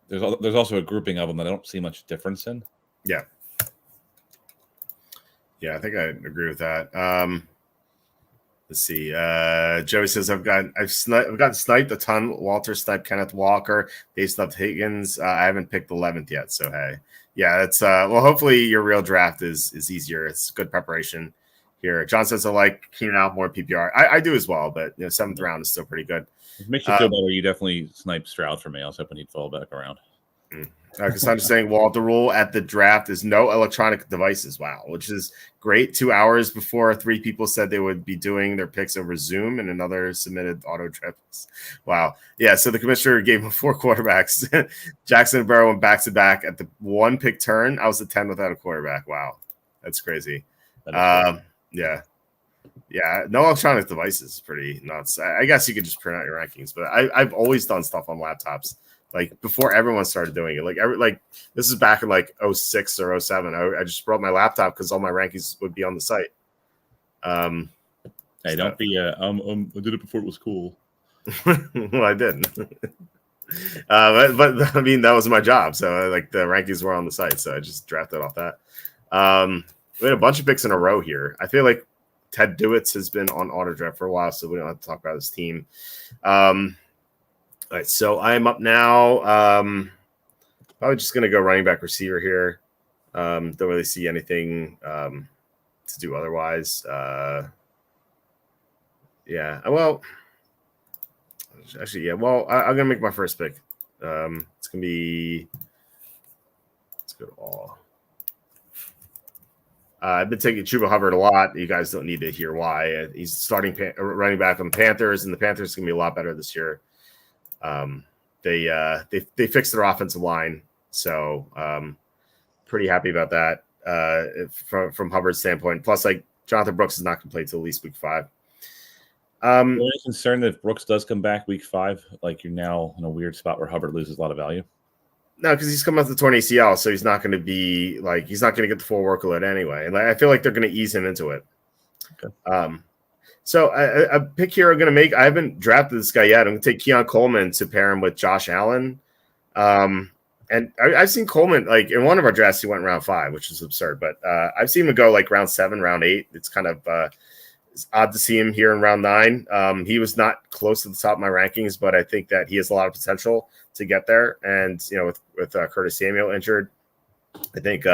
Speaker 1: there's also a grouping of them that I don't see much difference in.
Speaker 2: Yeah. Yeah, I think I agree with that. Let's see. Joey says I've gotten sniped a ton. Walter sniped Kenneth Walker. They sniped Higgins. I haven't picked 11th yet. So hey, yeah, that's well. Hopefully your real draft is easier. It's good preparation. here. John says I like Keenan Allen more PPR. I do as well, but 7th round is still pretty good.
Speaker 1: It makes you feel better. You definitely sniped Stroud for me. I was hoping he'd fall back around.
Speaker 2: Cassandra's saying, Walt, the rule at the draft is no electronic devices. Wow, which is great. 2 hours before 3 people said they would be doing their picks over Zoom and another submitted auto drafts. Wow. Yeah, so the commissioner gave him 4 quarterbacks. Jackson and Burrow went back-to-back at the 1 pick turn. I was at 10 without a quarterback. Wow, that's crazy. Yeah. Yeah, no electronic devices is pretty nuts. I guess you could just print out your rankings, but I've always done stuff on laptops. Like before everyone started doing it, like this is back in like 06 or 07. I just brought my laptop because all my rankings would be on the site.
Speaker 1: Hey, don't be I did it before it was cool.
Speaker 2: Well, I didn't. But I mean that was my job. So like the rankings were on the site, so I just drafted off that. We had a bunch of picks in a row here. I feel like Ted Dewitt's has been on auto draft for a while, so we don't have to talk about his team. All right, so I am up now. Probably just going to go running back receiver here. Don't really see anything to do otherwise. Yeah, well, actually, yeah. Well, I'm going to make my first pick. It's going to be – let's go to all. I've been taking Chuba Hubbard a lot. You guys don't need to hear why. He's starting running back on the Panthers, and the Panthers are going to be a lot better this year. They fixed their offensive line, so pretty happy about that from Hubbard's standpoint. Plus, like Jonathan Brooks is not going to play till at least week 5.
Speaker 1: Are you concerned that if Brooks does come back week 5, like you're now in a weird spot where Hubbard loses a lot of value?
Speaker 2: No, because he's coming off the torn ACL, so he's not going to be like he's not going to get the full workload anyway. And I feel like they're going to ease him into it. Okay. So a pick here I'm going to make. I haven't drafted this guy yet. I'm going to take Keon Coleman to pair him with Josh Allen. And I've seen Coleman like in one of our drafts. He went round 5, which is absurd. But I've seen him go like round 7, round 8. It's kind of it's odd to see him here in round 9. He was not close to the top of my rankings, but I think that he has a lot of potential to get there. And with Curtis Samuel injured, I think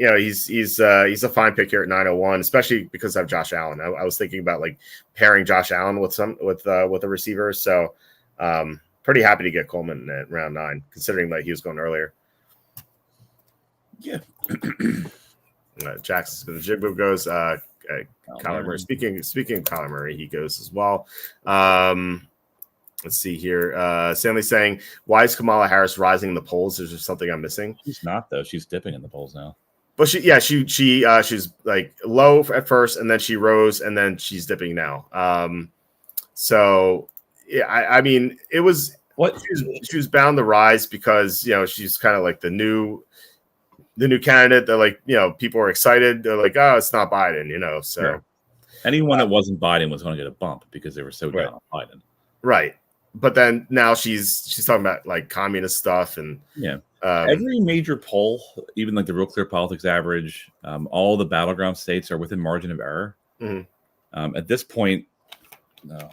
Speaker 2: he's a fine pick here at 901, especially because I have Josh Allen. I was thinking about like pairing Josh Allen with a receiver. So pretty happy to get Coleman at round 9, considering that he was going earlier. Yeah. Jackson, the jig move goes. Kyler Murray. Speaking of Kyler Murray, he goes as well. Let's see here. Stanley's saying, why is Kamala Harris rising in the polls? Is there something I'm missing?
Speaker 1: She's not, though. She's dipping in the polls now.
Speaker 2: But she's like low at first, and then she rose, and then she's dipping now. So yeah, I mean, it was what she was bound to rise because she's kind of like the new candidate that like people are excited. They're like, oh, it's not Biden, so
Speaker 1: sure. Anyone that wasn't Biden was going to get a bump because they were so down on Biden.
Speaker 2: Right. But then now she's talking about like communist stuff and
Speaker 1: every major poll, even like the Real Clear Politics average, all the battleground states are within margin of error. Mm-hmm. At this point, no.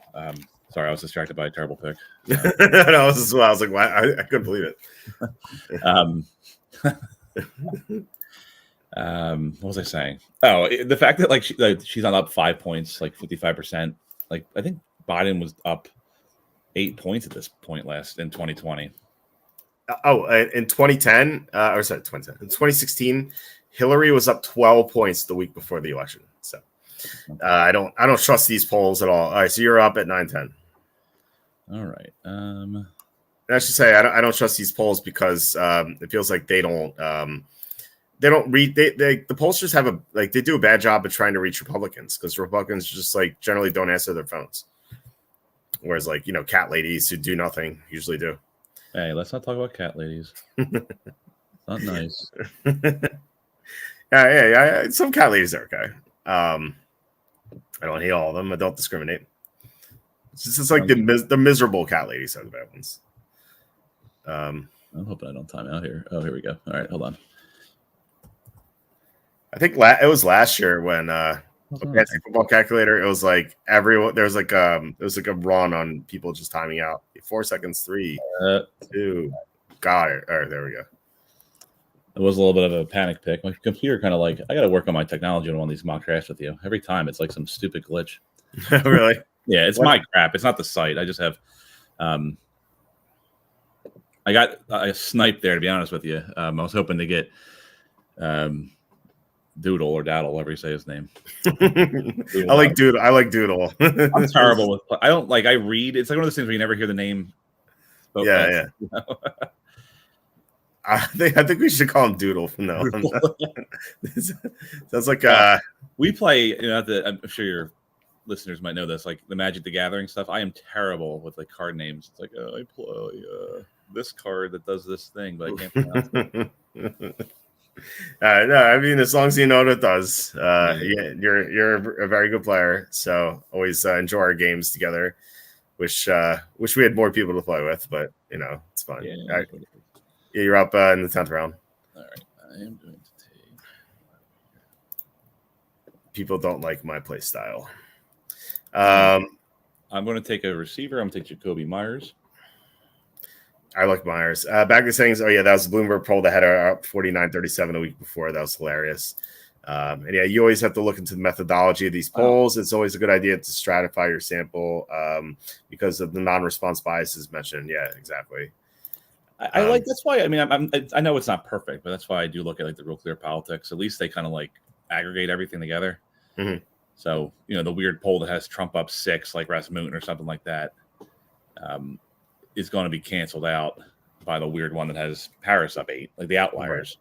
Speaker 1: Sorry, I was distracted by a terrible pick.
Speaker 2: I was like, why? I couldn't believe it.
Speaker 1: What was I saying? Oh, the fact that she's not up 5 points, like 55%. Like I think Biden was up 8 points at this point in 2020.
Speaker 2: In 2010, or sorry, 2010. In 2016, Hillary was up 12 points the week before the election. So I don't trust these polls at all. All right, so you're up at 9-10.
Speaker 1: All right.
Speaker 2: I should say I don't trust these polls because it feels like they don't read. The pollsters have they do a bad job of trying to reach Republicans because Republicans just like generally don't answer their phones. Whereas, like, cat ladies who do nothing usually do.
Speaker 1: Hey, let's not talk about cat ladies. Not nice.
Speaker 2: Yeah. Some cat ladies are okay. I don't hate all of them. I don't discriminate. It's just like the miserable cat ladies are the bad ones.
Speaker 1: I'm hoping I don't time out here. Oh, here we go. All right, hold on.
Speaker 2: I think it was last year when Fantasy Football Calculator. It was like everyone. There was like a run on people just timing out. 4 seconds. 3, 2. Got it. All right, there we go.
Speaker 1: It was a little bit of a panic pick. My computer kind of like, I got to work on my technology on one of these mock drafts with you. Every time it's like some stupid glitch.
Speaker 2: Really?
Speaker 1: Yeah, it's my crap. It's not the site. I just have, I got a snipe there, to be honest with you. I was hoping to get Doodle or Daddle, whatever you say his name.
Speaker 2: I like Doodle.
Speaker 1: I'm terrible with, I don't like, I read. It's like one of those things where you never hear the name.
Speaker 2: Yeah. You know? I think we should call him Doodle from now on. Sounds like
Speaker 1: we play. You know, I'm sure your listeners might know this, like the Magic the Gathering stuff. I am terrible with like card names. It's like I play this card that does this thing, but I can't pronounce it.
Speaker 2: No, I mean, as long as you know what it does, you're a very good player. So always enjoy our games together. Wish we had more people to play with, but you know, it's fun.
Speaker 1: Yeah,
Speaker 2: all right. You're up in the 10th round.
Speaker 1: All right, I am going to take.
Speaker 2: People don't like my play style.
Speaker 1: I'm going to take a receiver. I'm going to take Jacoby Myers.
Speaker 2: I like Myers. Back to sayings. Oh, yeah, that was the Bloomberg poll that had up 49-37 a week before. That was hilarious. And yeah, you always have to look into the methodology of these polls. It's always a good idea to stratify your sample because of the non-response biases mentioned. Yeah, exactly.
Speaker 1: I like, that's why, I mean, I know it's not perfect, but that's why I do look at like the Real Clear Politics. At least they kind of like aggregate everything together.
Speaker 2: Mm-hmm.
Speaker 1: So, you know, the weird poll that has Trump up 6, like Rasmussen or something like that, is going to be canceled out by the weird one that has Harris up 8, like the outliers.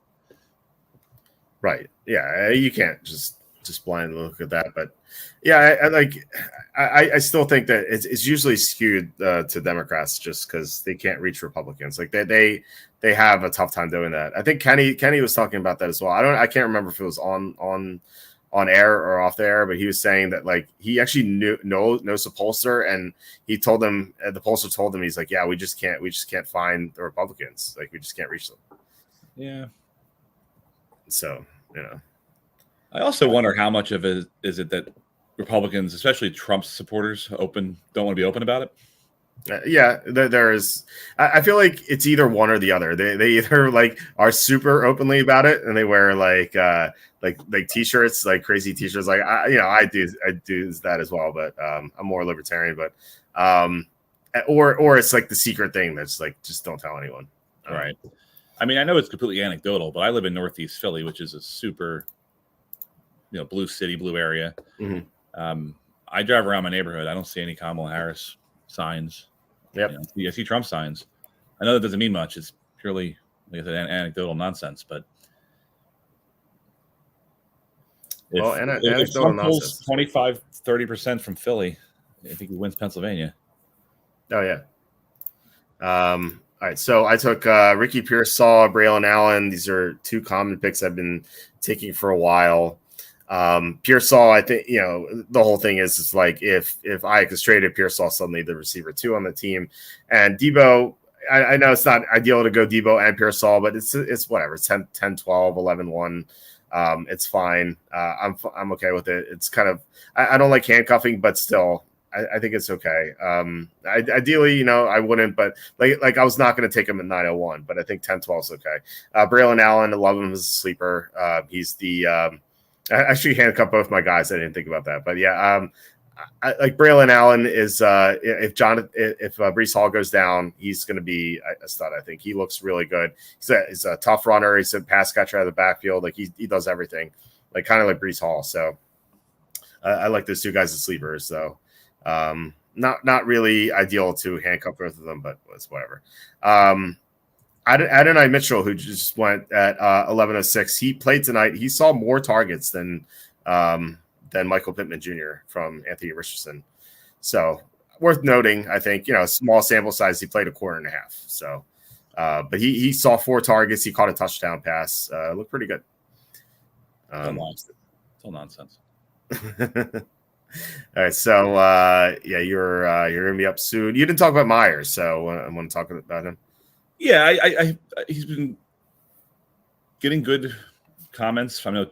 Speaker 2: Right. Yeah. You can't just blindly look at that. But yeah, I still think that it's usually skewed to Democrats just because they can't reach Republicans. Like they have a tough time doing that. I think Kenny was talking about that as well. I can't remember if it was on air or off the air, but he was saying that like he actually knows the pollster, and he told them, the pollster told him, he's like, yeah, we just can't find the Republicans. Like we just can't reach them.
Speaker 1: Yeah.
Speaker 2: So, you know,
Speaker 1: I also wonder how much of it is it that Republicans, especially Trump's supporters, don't want to be open about it.
Speaker 2: Yeah, there is. I feel like it's either one or the other. They either like are super openly about it, and they wear like t-shirts, like crazy t-shirts. Like I do that as well, but I'm more libertarian. But or it's like the secret thing that's like just don't tell anyone.
Speaker 1: Right. I mean, I know it's completely anecdotal, but I live in Northeast Philly, which is a super, blue city, blue area.
Speaker 2: Mm-hmm.
Speaker 1: I drive around my neighborhood. I don't see any Kamala Harris signs.
Speaker 2: Yep.
Speaker 1: I see Trump signs. I know that doesn't mean much. It's purely, like I said, anecdotal nonsense. But if Trump pulls 25-30% from Philly, I think he wins Pennsylvania.
Speaker 2: Oh, yeah. All right, so I took Ricky Pearsall, Braylon Allen. These are two common picks I've been taking for a while. Pearsall, I think, the whole thing is it's like if Ike is traded, Pearsall suddenly the receiver 2 on the team. And Debo, I know it's not ideal to go Debo and Pearsall, but it's whatever. It's 10, 12, 11, 1. It's fine. I'm okay with it. It's kind of, I don't like handcuffing, but still, I think it's okay. Ideally, I wouldn't, but like I was not going to take him at 901, but I think 10-12 is okay. Braylon Allen, I love him as a sleeper. He's the I actually handcuffed both my guys. I didn't think about that, but yeah, I like Braylon Allen is if Breece Hall goes down, he's going to be a stud. I think he looks really good. He's a tough runner. He's a pass catcher out of the backfield. Like he does everything, like kind of like Breece Hall. So I like those two guys as sleepers. So. Not really ideal to handcuff both of them, but it's whatever. Adonai Mitchell, who just went at 11:06, he played tonight. He saw more targets than Michael Pittman Jr. from Anthony Richardson. So worth noting, I think, small sample size. He played a quarter and a half. So, but he saw 4 targets. He caught a touchdown pass. Looked pretty good.
Speaker 1: It's all nonsense.
Speaker 2: All right, so you're gonna be up soon. You didn't talk about Myers, so I want to talk about him.
Speaker 1: Yeah, I he's been getting good comments. I know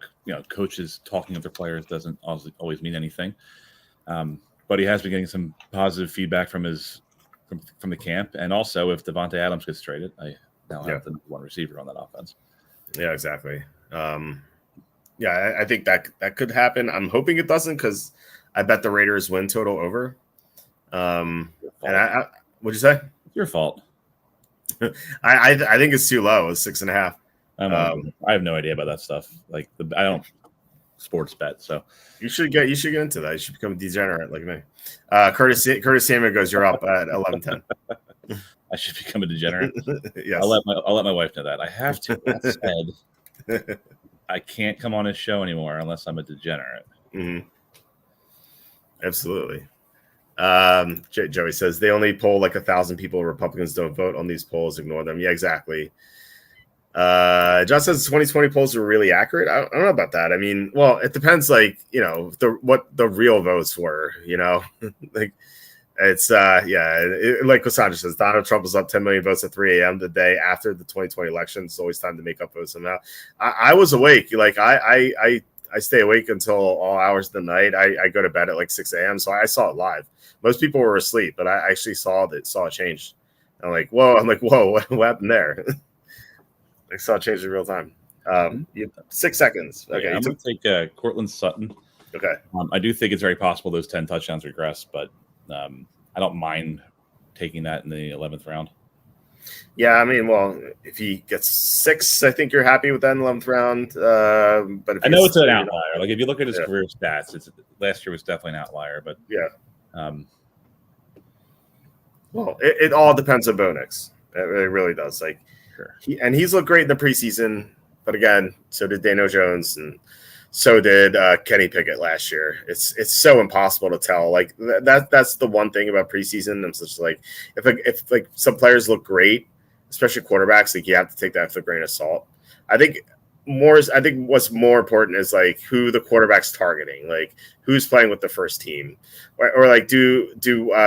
Speaker 1: coaches talking of their players doesn't always mean anything, but he has been getting some positive feedback from the camp, and also if Devontae Adams gets traded, I now have the one receiver on that offense.
Speaker 2: Yeah, exactly. Yeah, I think that could happen. I'm hoping it doesn't because I bet the Raiders win total over. And what'd you say?
Speaker 1: It's your fault.
Speaker 2: I think it's too low. It's 6.5.
Speaker 1: I have no idea about that stuff. Like I don't sports bet, so
Speaker 2: you should get into that. You should become a degenerate like me. Curtis Samuel goes, you're up at 11:10.
Speaker 1: I should become a degenerate.
Speaker 2: Yes.
Speaker 1: I'll let my wife know that. I have to. That said, I can't come on his show anymore unless I'm a degenerate.
Speaker 2: Mm-hmm. Absolutely. Joey says they only poll like 1,000 people. Republicans don't vote on these polls. Ignore them. Yeah, exactly. John says 2020 polls are really accurate. I don't know about that. I mean, well, it depends. Like, what the real votes were. Like it's like Cassandra says, Donald Trump was up 10 million votes at 3 a.m. the day after the 2020 election. It's always time to make up votes somehow. I was awake. Like I stay awake until all hours of the night. I go to bed at like 6 a.m. So I saw it live. Most people were asleep, but I actually saw a change. I'm like, whoa, what happened there? I saw it change in real time. 6 seconds. Okay.
Speaker 1: Yeah, I'm going to take Cortland Sutton.
Speaker 2: Okay.
Speaker 1: I do think it's very possible those 10 touchdowns regress, but I don't mind taking that in the 11th round.
Speaker 2: Yeah, I mean, well, if he gets 6, I think you're happy with that in the 11th round. But if
Speaker 1: I know it's an outlier. Like if you look at his career stats, last year was definitely an outlier. But
Speaker 2: yeah. Well, it all depends on Bo Nix. It really does. Like,
Speaker 1: sure.
Speaker 2: He's looked great in the preseason, but again, so did Daniel Jones, and so did Kenny Pickett last year. It's so impossible to tell. Like that's the one thing about preseason. I'm just like, if like some players look great, especially quarterbacks, like you have to take that with a grain of salt. I think what's more important is like who the quarterback's targeting, like who's playing with the first team, or like do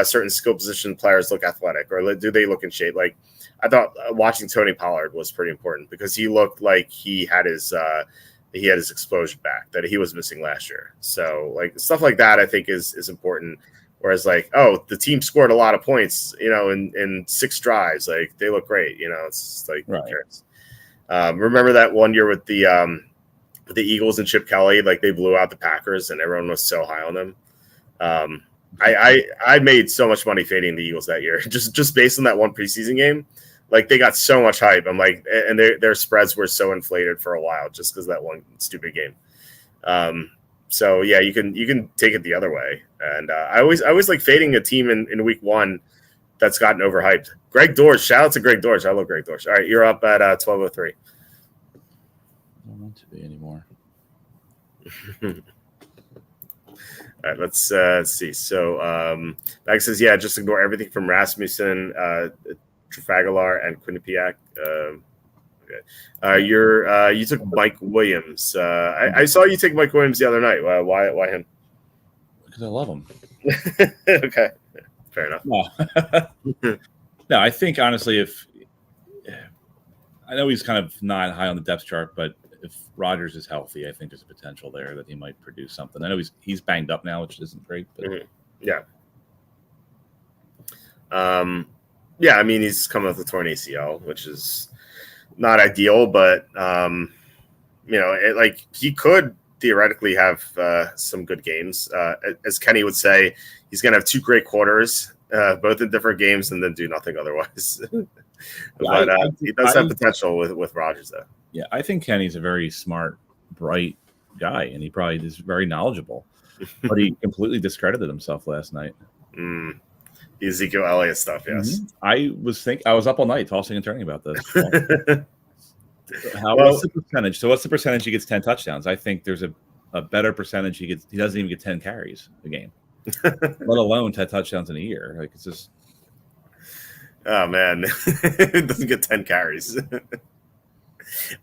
Speaker 2: certain skill position players look athletic, or do they look in shape? Like I thought watching Tony Pollard was pretty important because he looked like he had his explosion back that he was missing last year. So like stuff like that I think is important. Whereas like, oh, the team scored a lot of points, in 6 drives, like they look great, it's like
Speaker 1: right.
Speaker 2: Who cares? Remember that one year with the Eagles and Chip Kelly, like they blew out the Packers and everyone was so high on them. I made so much money fading the Eagles that year, just based on that one preseason game. Like they got so much hype. I'm like, and their spreads were so inflated for a while just because that one stupid game. So yeah, you can take it the other way. And I always like fading a team in week 1 that's gotten overhyped. Greg Dortch, shout out to Greg Dortch. I love Greg Dortch. All right, you're up at 12:03.
Speaker 1: I don't want to be anymore.
Speaker 2: All right, let's see. So Mag says, yeah, just ignore everything from Rasmussen, Trafalgar, and Quinnipiac. Okay. You took Mike Williams. I saw you take Mike Williams the other night. Why him?
Speaker 1: Because I love him.
Speaker 2: Okay, fair enough.
Speaker 1: No, I think honestly, I know he's kind of not high on the depth chart, but if Rodgers is healthy, I think there's a potential there that he might produce something. I know he's banged up now, which isn't great, but
Speaker 2: yeah. Yeah, I mean he's coming with a torn ACL, which is not ideal, but like he could theoretically have some good games. As Kenny would say, he's going to have 2 great quarters, both in different games, and then do nothing otherwise. But he does have potential with Rodgers, though.
Speaker 1: Yeah, I think Kenny's a very smart, bright guy, and he probably is very knowledgeable. But he completely discredited himself last night.
Speaker 2: The Ezekiel Elliott stuff, yes.
Speaker 1: Mm-hmm. I was up all night tossing and turning about this. What's the percentage? So what's the percentage he gets 10 touchdowns? I think there's a better percentage he doesn't even get 10 carries a game, let alone 10 touchdowns in a year. Like it's just,
Speaker 2: oh man, it doesn't get 10 carries.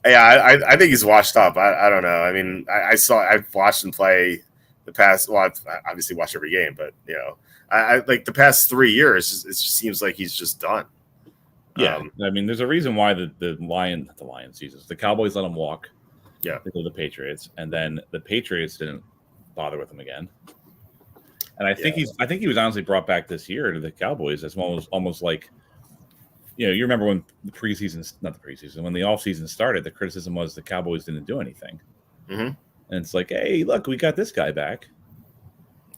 Speaker 2: Yeah, I think he's washed up. I don't know. I mean, I've watched him play the past. Well, I've obviously watched every game, but I like the past 3 years. It just seems like he's just done.
Speaker 1: Yeah, I mean, there's a reason why the Cowboys let him walk.
Speaker 2: Yeah,
Speaker 1: because of the Patriots, and then the Patriots didn't bother with him again. And I think he was honestly brought back this year to the Cowboys as almost like, you remember when the preseason, not the preseason, when the offseason started, the criticism was the Cowboys didn't do anything.
Speaker 2: Mm-hmm.
Speaker 1: And it's like, hey, look, we got this guy back.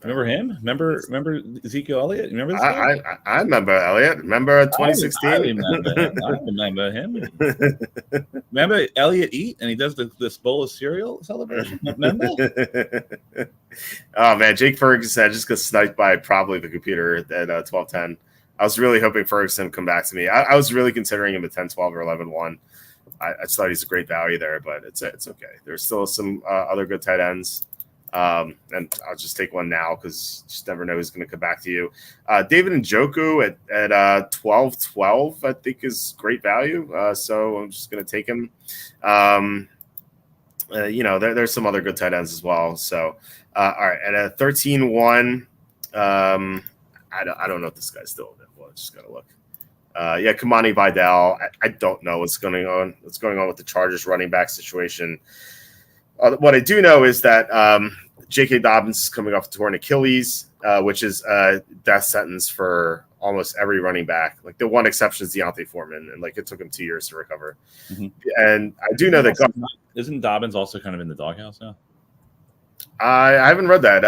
Speaker 1: Remember him? Remember Ezekiel Elliott? Remember this guy?
Speaker 2: I remember Elliott. Remember 2016?
Speaker 1: I remember him. Remember Elliott eat and he does this bowl of cereal celebration? Remember?
Speaker 2: Oh, man. Jake Ferguson just got sniped by probably the computer at 12-10. I was really hoping Ferguson would come back to me. I was really considering him at 10-12 or 11-1. I just thought he's a great value there, but it's okay. There's still some other good tight ends. And I'll just take one now because you just never know who's going to come back to you. David Njoku at 12-12, I think is great value. So I'm just going to take him. There's some other good tight ends as well. So, all right. At a 13-1, I don't know if this guy's still available. I just got to look. Kamani Vidal. I don't know what's going on. What's going on with the Chargers running back situation? What I do know is that J.K. Dobbins is coming off a torn Achilles, which is a death sentence for almost every running back. Like the one exception is Deontay Foreman, and like it took him 2 years to recover. Mm-hmm. And I do know that
Speaker 1: isn't Dobbins also kind of in the doghouse now?
Speaker 2: I haven't read that.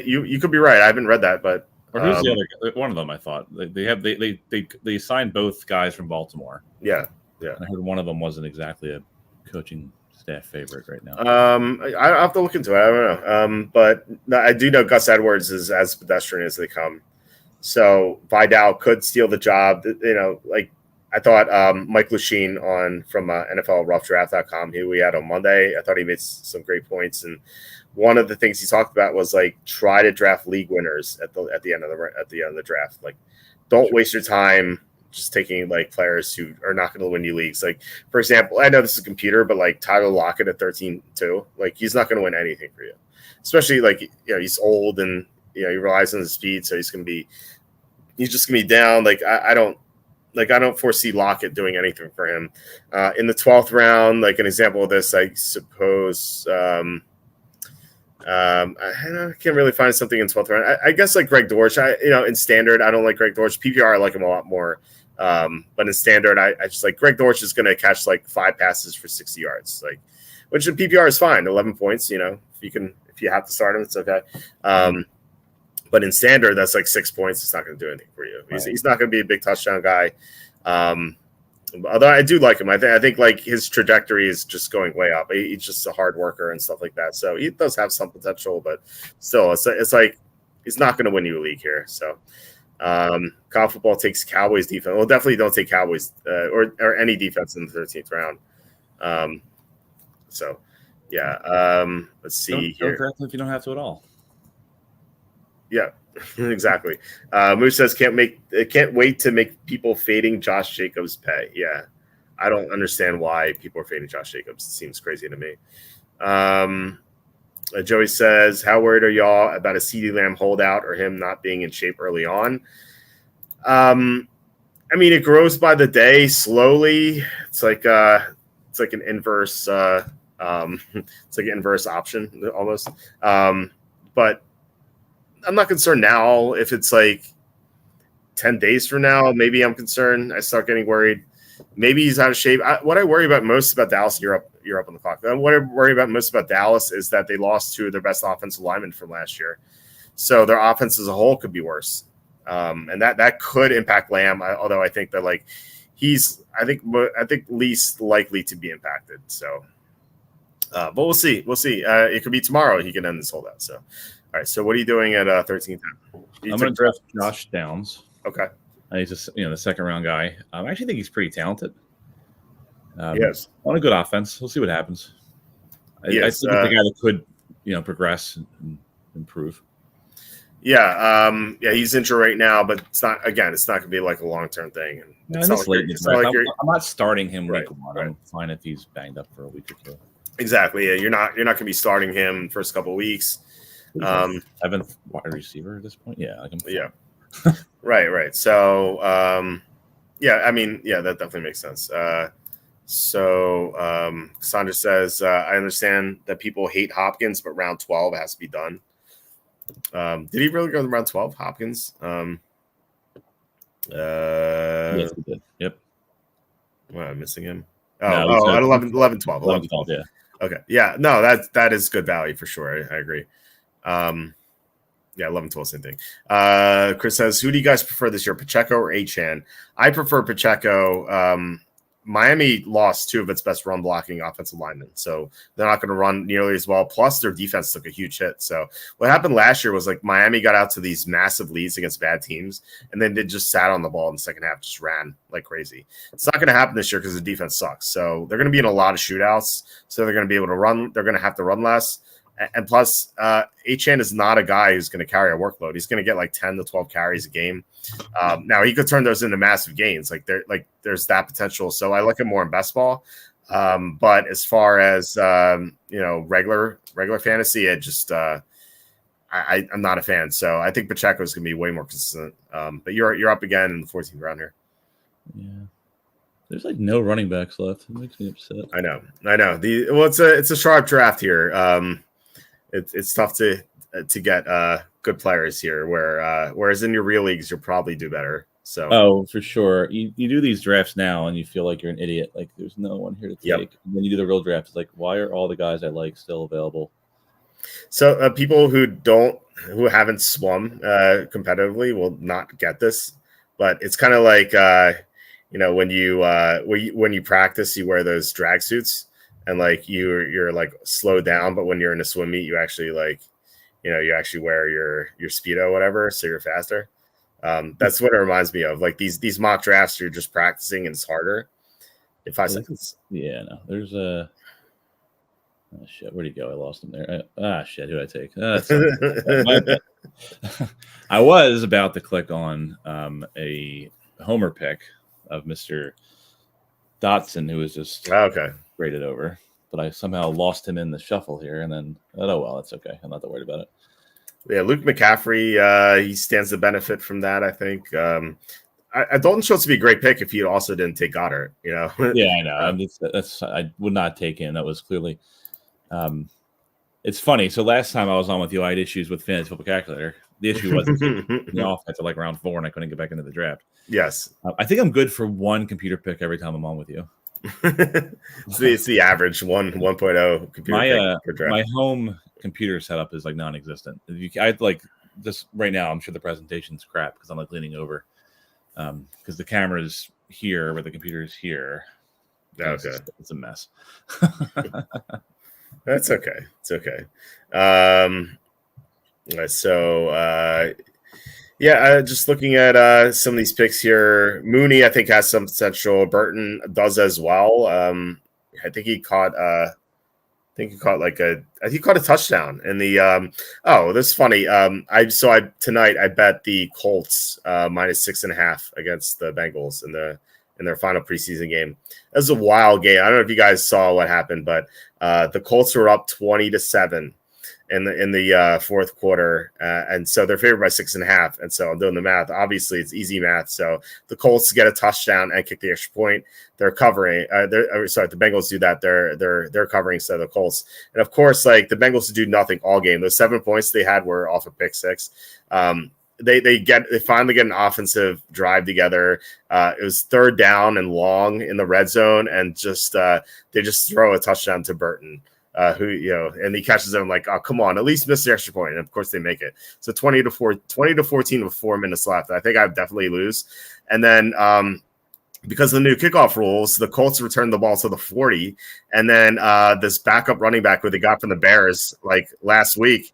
Speaker 2: You could be right. I haven't read that, but
Speaker 1: or who's the other? One of them, I thought they signed both guys from Baltimore.
Speaker 2: Yeah.
Speaker 1: I heard one of them wasn't exactly a coaching staff favorite right now.
Speaker 2: I have to look into it. I don't know. But I do know Gus Edwards is as pedestrian as they come. So Vidal could steal the job. Like I thought Mike Lucine from NFLRoughDraft.com, who we had on Monday, I thought he made some great points. And one of the things he talked about was like try to draft league winners at the end of the draft. Like don't waste your time just taking like players who are not going to win you leagues. Like, for example, I know this is a computer, but like Tyler Lockett at 13-2, like he's not going to win anything for you, especially like, he's old and, he relies on his speed. So he's just going to be down. Like, I don't foresee Lockett doing anything for him in the 12th round. Like an example of this, I suppose, I can't really find something in 12th round. I guess like Greg Dortch, in standard, I don't like Greg Dortch. PPR, I like him a lot more. But in standard, I just like Greg Dortch is going to catch like 5 passes for 60 yards, like, which in PPR is fine. 11 points, if you have to start him, it's okay. But in standard, that's like 6 points. It's not going to do anything for you. He's not going to be a big touchdown guy. Although I do like him. I think like his trajectory is just going way up. He's just a hard worker and stuff like that. So he does have some potential, but still, it's like he's not going to win you a league here. So college football takes Cowboys defense. Well, definitely don't take Cowboys or any defense in the 13th round. Let's see here.
Speaker 1: Don't draft if you don't have to at all.
Speaker 2: Yeah, exactly. Moose says can't wait to make people fading Josh Jacobs pay. Yeah, I don't understand why people are fading Josh Jacobs. It seems crazy to me. Joey says, how worried are y'all about a CeeDee Lamb holdout or him not being in shape early on? It grows by the day slowly. It's like an inverse. It's like an inverse option almost. But I'm not concerned now. If it's like 10 days from now, maybe I'm concerned. I start getting worried. Maybe he's out of shape. What I worry about most about Dallas, you're up on the clock. What I worry about most about Dallas is that they lost 2 of their best offensive linemen from last year. So their offense as a whole could be worse. And that could impact Lamb, although I think that like he's I think least likely to be impacted. So but we'll see. It could be tomorrow he can end this holdout. So all right, so what are you doing at 13-10?
Speaker 1: I'm going to draft Josh Downs.
Speaker 2: Okay.
Speaker 1: He's just the second round guy. I actually think he's pretty talented.
Speaker 2: Yes.
Speaker 1: On a good offense. We'll see what happens. I think he's the guy that could progress and improve.
Speaker 2: Yeah. He's injured right now, but it's not going to be like a long-term thing.
Speaker 1: I'm not starting him week 1. I'm fine if he's banged up for a week or 2.
Speaker 2: Exactly. Yeah, you're not going to be starting him first couple of weeks.
Speaker 1: 7th wide receiver at this point. Yeah.
Speaker 2: Right. So, that definitely makes sense. Cassandra says, I understand that people hate Hopkins, but round 12 has to be done. Did he really go to round 12, Hopkins? Yes,
Speaker 1: he did. Yep.
Speaker 2: Am I missing him?
Speaker 1: No,
Speaker 2: At 11, 12.
Speaker 1: 11, 12, yeah.
Speaker 2: Okay. Yeah. No, that is good value for sure. I agree. Yeah, 11, 12, same thing. Chris says, who do you guys prefer this year, Pacheco or Achane? I prefer Pacheco. Miami lost two of its best run blocking offensive linemen, so they're not going to run nearly as well. Plus, their defense took a huge hit. So what happened last year was like Miami got out to these massive leads against bad teams, and then they just sat on the ball in the second half, just ran like crazy. It's not going to happen this year because the defense sucks. So they're going to be in a lot of shootouts. So they're going to be able to run. They're going to have to run less. And plus, Achane is not a guy who's going to carry a workload. He's going to get like 10 to 12 carries a game. Now he could turn those into massive gains. There's that potential. So I like him more in best ball. But as far as regular fantasy, I'm not a fan. So I think Pacheco is going to be way more consistent. But you're up again in the 14th round here.
Speaker 1: Yeah. There's like no running backs left. It makes me upset.
Speaker 2: I know. It's a sharp draft here. It's tough to get good players here. Whereas in your real leagues, you'll probably do better. So
Speaker 1: for sure, you do these drafts now, and you feel like you're an idiot. Like there's no one here to take. Yep. And then you do the real draft. It's like, why are all the guys I like still available?
Speaker 2: So people who haven't swum competitively will not get this. But it's kind of like when you practice, you wear those drag suits. And like you're like slowed down, but when you're in a swim meet, you actually you actually wear your Speedo or whatever, so you're faster. That's what it reminds me of. Like these mock drafts, you're just practicing and it's harder in 5 seconds.
Speaker 1: Yeah, no. There's a shit. Where'd he go? I lost him there. Shit. Who did I take? I was about to click on a homer pick of Mr. Dotson, who was just graded over, but I somehow lost him in the shuffle here, and then that's okay. I'm not that worried about it.
Speaker 2: Yeah, Luke McCaffrey, he stands to benefit from that, I think. Dalton Schultz would be a great pick if he also didn't take Goddard. Yeah,
Speaker 1: I know. I would not take him. That was clearly. It's funny. So last time I was on with you, I had issues with Fantasy Football Calculator. The issue was the offense at like round 4, and I couldn't get back into the draft.
Speaker 2: Yes,
Speaker 1: I think I'm good for one computer pick every time I'm on with you.
Speaker 2: It's the average 1.0 computer pick per draft.
Speaker 1: My home computer setup is like non-existent. I'd like just right now. I'm sure the presentation's crap because I'm like leaning over because the camera's here, where the computer is here.
Speaker 2: Okay,
Speaker 1: it's a mess.
Speaker 2: That's okay. It's okay. Just looking at some of these picks here. Mooney, I think, has some potential. Burton does as well. I think he caught a touchdown in the. This is funny. Tonight I bet the Colts minus 6.5 against the Bengals in their final preseason game. That was a wild game. I don't know if you guys saw what happened, but the Colts were up 20-7 in the fourth quarter, and so they're favored by 6.5. And so I'm doing the math. Obviously, it's easy math. So the Colts get a touchdown and kick the extra point. They're covering. The Bengals do that. They're covering instead of the Colts. And of course, like the Bengals do nothing all game. Those 7 points they had were off of pick six. They finally get an offensive drive together. It was third down and long in the red zone, and they just throw a touchdown to Burton, and he catches them like, oh, come on, at least miss the extra point. And of course they make it. So 20-14 with 4 minutes left. I think I'd definitely lose. And then because of the new kickoff rules, the Colts returned the ball to the 40. And then this backup running back who they got from the Bears like last week,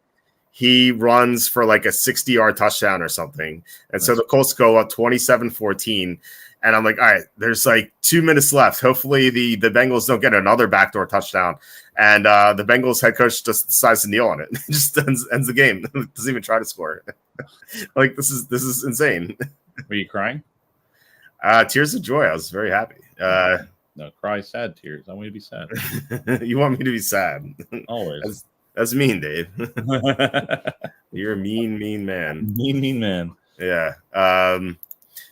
Speaker 2: he runs for like a 60-yard touchdown or something. And so the Colts go up 27-14. And I'm like, all right, there's like 2 minutes left. Hopefully the Bengals don't get another backdoor touchdown. And the Bengals head coach just decides to kneel on it. Just ends the game. Doesn't even try to score. Like, this is insane.
Speaker 1: Were you crying?
Speaker 2: Tears of joy. I was very happy.
Speaker 1: No, cry sad tears. I want you to be sad.
Speaker 2: You want me to be sad?
Speaker 1: Always.
Speaker 2: That's mean, Dave. You're a mean man.
Speaker 1: Mean man.
Speaker 2: Yeah.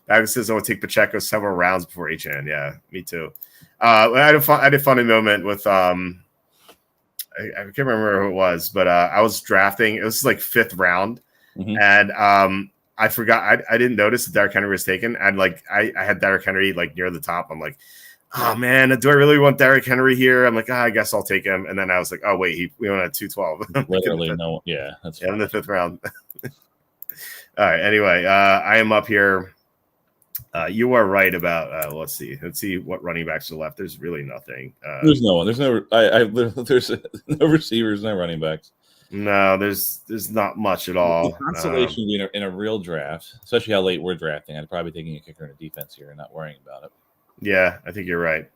Speaker 2: Bagus says I would take Pacheco several rounds before Achane. Yeah, me too. I had a funny moment with I can't remember who it was, but I was drafting. It was like 5th round, and I forgot. I didn't notice that Derrick Henry was taken. And like I had Derrick Henry like near the top. I'm like, oh man, do I really want Derrick Henry here? I'm like, I guess I'll take him. And then I was like, oh wait, we went at 212.
Speaker 1: Literally no. Yeah, that's
Speaker 2: in the 5th round. All right. Anyway, I am up here. You are right about. Let's see what running backs are left. There's really nothing.
Speaker 1: There's no one. There's no. There's no receivers, no running backs.
Speaker 2: No, there's not much at all.
Speaker 1: The consolation in a real draft, especially how late we're drafting, I'd probably be taking a kicker in a defense here and not worrying about it.
Speaker 2: Yeah, I think you're right.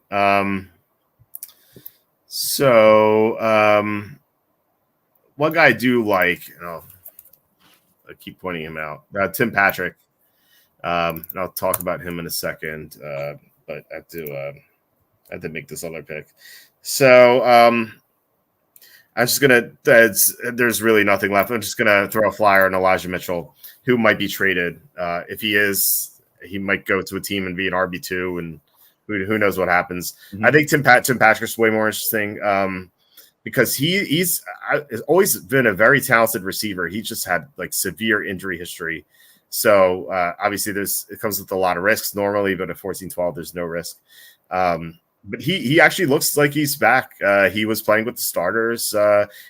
Speaker 2: One guy I do like, I keep pointing him out, Tim Patrick. And I'll talk about him in a second, but I have to make this other pick. So I'm just gonna. There's really nothing left. I'm just gonna throw a flyer on Elijah Mitchell, who might be traded. If he is, he might go to a team and be an RB2, and who knows what happens. Mm-hmm. I think Tim Patrick's way more interesting because he's always been a very talented receiver. He just had like severe injury history. So obviously it comes with a lot of risks normally, but at 14-12, there's no risk. But he actually looks like he's back. He was playing with the starters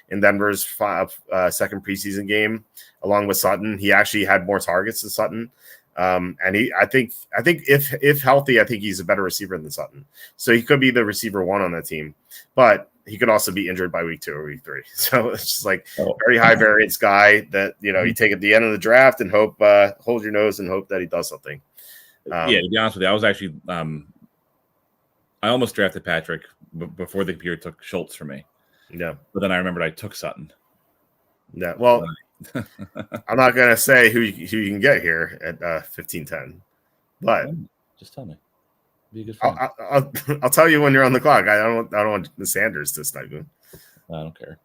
Speaker 2: in Denver's second preseason game, along with Sutton. He actually had more targets than Sutton. And I think if healthy, I think he's a better receiver than Sutton. So he could be the receiver 1 on that team, but he could also be injured by week 2 or week 3. So it's just like very high variance guy that, you take at the end of the draft and hope, hold your nose and hope that he does something.
Speaker 1: To be honest with you, I was actually, I almost drafted Patrick before the computer took Schultz for me.
Speaker 2: Yeah.
Speaker 1: But then I remembered I took Sutton.
Speaker 2: Yeah. Well, I'm not going to say who you can get here at 15-10, but
Speaker 1: just tell me. Be a good friend.
Speaker 2: I'll tell you when you're on the clock. I don't want the Sanders to snipe him.
Speaker 1: I don't care.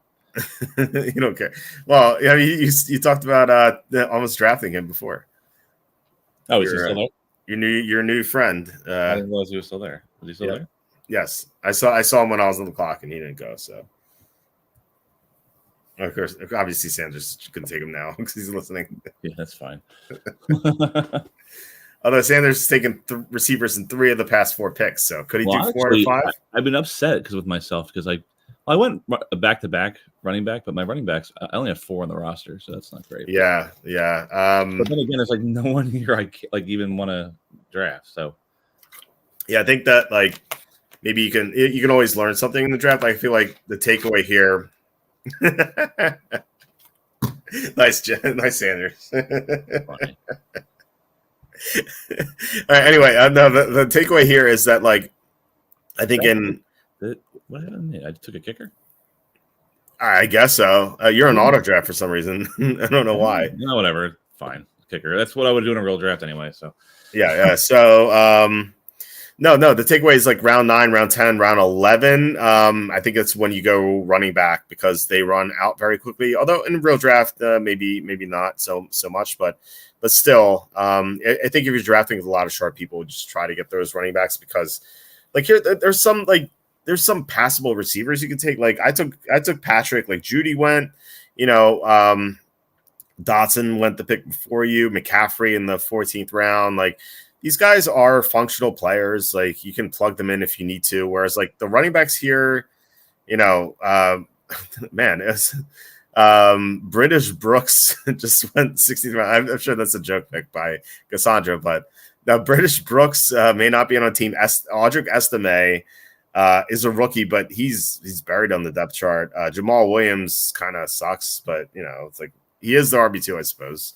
Speaker 2: You don't care. Well, yeah, you talked about almost drafting him before.
Speaker 1: Oh, is he still there?
Speaker 2: Your new friend.
Speaker 1: I didn't realize he was still there. Was he still there?
Speaker 2: Yes, I saw him when I was on the clock, and he didn't go. So, of course, obviously Sanders couldn't take him now because he's listening.
Speaker 1: Yeah, that's fine.
Speaker 2: Although Sanders has taken receivers in 3 of the past 4 picks, so could he do 4 or 5?
Speaker 1: I've been upset with myself because I went back-to-back running back, but my running backs, I only have 4 on the roster, so that's not great.
Speaker 2: Yeah.
Speaker 1: But then again, it's like no one here I even want to draft. So
Speaker 2: yeah, I think that like maybe you can always learn something in the draft. I feel like the takeaway here. Nice Sanders. All right, anyway, no, the takeaway here is that like I think
Speaker 1: what happened? I took a kicker.
Speaker 2: I guess so. You're an auto draft for some reason. I don't know why.
Speaker 1: No, whatever. Fine, kicker. That's what I would do in a real draft anyway. So
Speaker 2: yeah. So no. The takeaway is like round 9, round 10, round 11. I think that's when you go running back because they run out very quickly. Although in a real draft, maybe not so much, but still, I think if you're drafting with a lot of sharp people, just try to get those running backs because like here there's some passable receivers you can take. Like I took Patrick, like Judy went, Dotson went the pick before you, McCaffrey in the 14th round. Like these guys are functional players. Like you can plug them in if you need to. Whereas like the running backs here, man, it's British Brooks just went 16th round. I'm sure that's a joke pick by Cassandra, but now British Brooks may not be on a team. Audric Estime is a rookie, but he's buried on the depth chart. Jamal Williams kind of sucks, but it's like he is the RB2, I suppose.